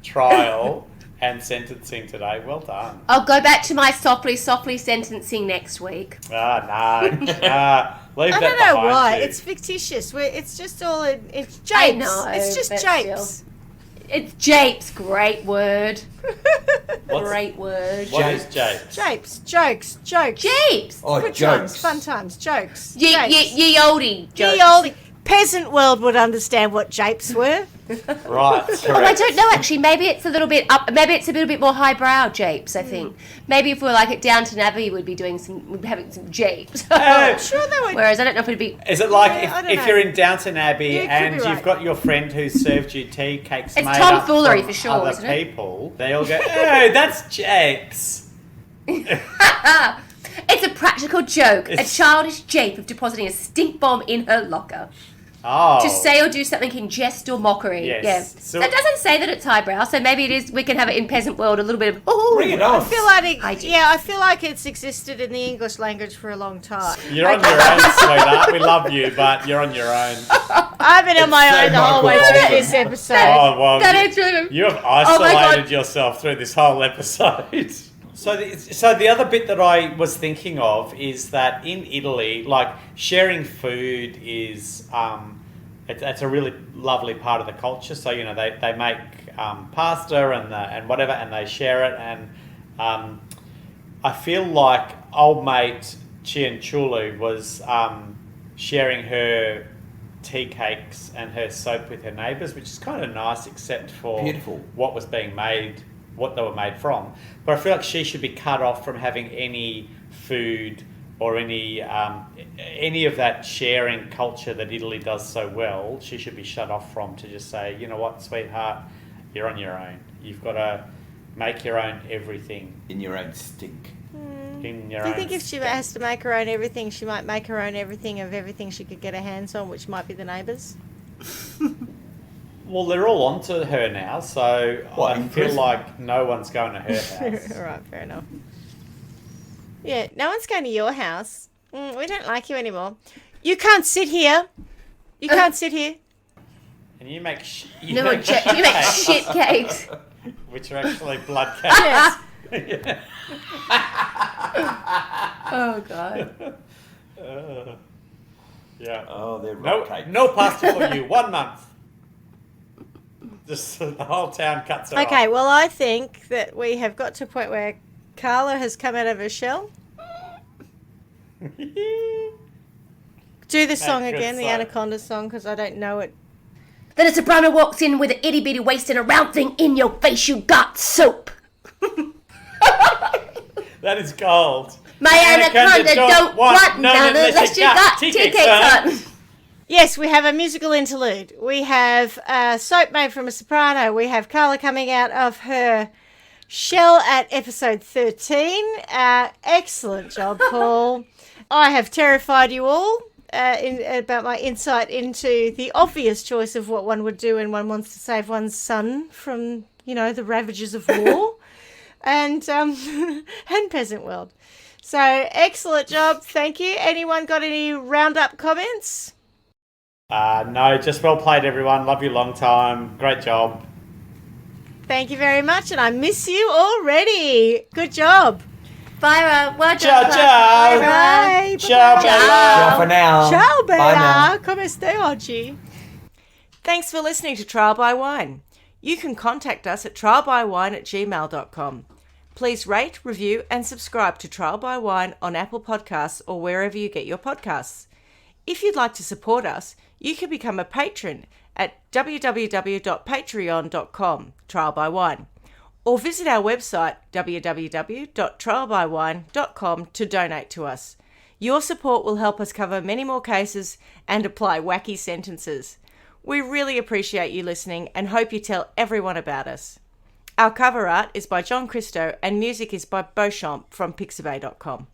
trial and sentencing today. Well done. I'll go back to my softly sentencing next week. No. Leave I that don't know behind why. you. It's fictitious. It's just all it's japes. I know, it's just but japes. It's japes. Great word. What's- Great word. What is japes? Japes, jokes. Japes. Oh, Good jokes. times, fun times, jokes. Ye japes. oldie jokes. Ye olde peasant world would understand what japes were. Right. Oh, I don't know actually. Maybe it's a little bit up. Maybe it's a little bit more highbrow japes. I think. Maybe if we're like at Downton Abbey, we'd be having some japes. Oh, Sure, they would. Whereas I don't know if it'd be. Is it like Yeah, I don't if know. you're in Downton Abbey Yeah, it could and be you've right. got your friend who served you tea cakes It's made tomfoolery up from for sure, other isn't it? people, they all go, "Oh, that's japes." It's a practical joke. It's- A childish jape of depositing a stink bomb in her locker. Oh, To say or do something in jest or mockery. Yes. Yeah. So- That doesn't say that it's highbrow, so maybe it is. We can have it in peasant world a little bit of. Oh, Bring it on. I feel like Hygiene. I feel like it's existed in the English language for a long time. you're on your own, sweetheart. We love you, but you're on your own. I've been on my so own the whole way Michael through Bolton. this episode. Oh well, That is really. you have Oh my isolated God. yourself through this whole episode. So the other bit that I was thinking of is that in Italy, like sharing food is it's a really lovely part of the culture. So they make pasta and whatever, and they share it. And I feel like old mate Cianciulu was sharing her tea cakes and her soap with her neighbours, which is kind of nice, except for Beautiful. what was being made, what they were made from. But I feel like she should be cut off from having any food or any of that sharing culture that Italy does so well. She should be shut off from, to just say, you know what, sweetheart, you're on your own. You've got to make your own everything In your own stink. in your Do you own think if she state. has to make her own everything, she might make her own everything of everything she could get her hands on, which might be the neighbours? Well, they're all onto her now, so What, I in feel prison? like no one's going to her house. All right, fair enough. Yeah, no one's going to your house. We don't like you anymore. You can't sit here. You can't sit here. And you make You make shit cakes. which are actually blood cakes. Yes. Oh god. Yeah. Oh, they're No, rock cakes. no pasta for you. 1 month. Just the whole town cuts her Okay, off. well, I think that we have got to a point where Carla has come out of her shell. Do the song good again, the song. Anaconda song, because I don't know it. Then a soprano walks in with an itty bitty waist and a round thing in your face. You got soap. That is gold. My anaconda don't want none unless you got Tea Tea Cakes Cakes Hun. Hun. Yes, we have a musical interlude. We have soap made from a soprano. We have Carla coming out of her shell at episode 13. Excellent job, Paul. I have terrified you all about my insight into the obvious choice of what one would do when one wants to save one's son from, the ravages of war and peasant world. So, excellent job. Thank you. Anyone got any roundup comments? No, just well played, everyone. Love you long time. Great job. Thank you very much, and I miss you already. Good job. Bye, well Ciao, done. ciao. Bye. Ciao, Ciao. Ciao for now. Ciao, Bye now. Bella. Come stai oggi? Thanks for listening to Trial by Wine. You can contact us at trialbywine@gmail.com. Please rate, review, and subscribe to Trial by Wine on Apple Podcasts or wherever you get your podcasts. If you'd like to support us, you can become a patron at www.patreon.com, Trial by Wine, or visit our website www.trialbywine.com to donate to us. Your support will help us cover many more cases and apply wacky sentences. We really appreciate you listening and hope you tell everyone about us. Our cover art is by John Christo and music is by Beauchamp from pixabay.com.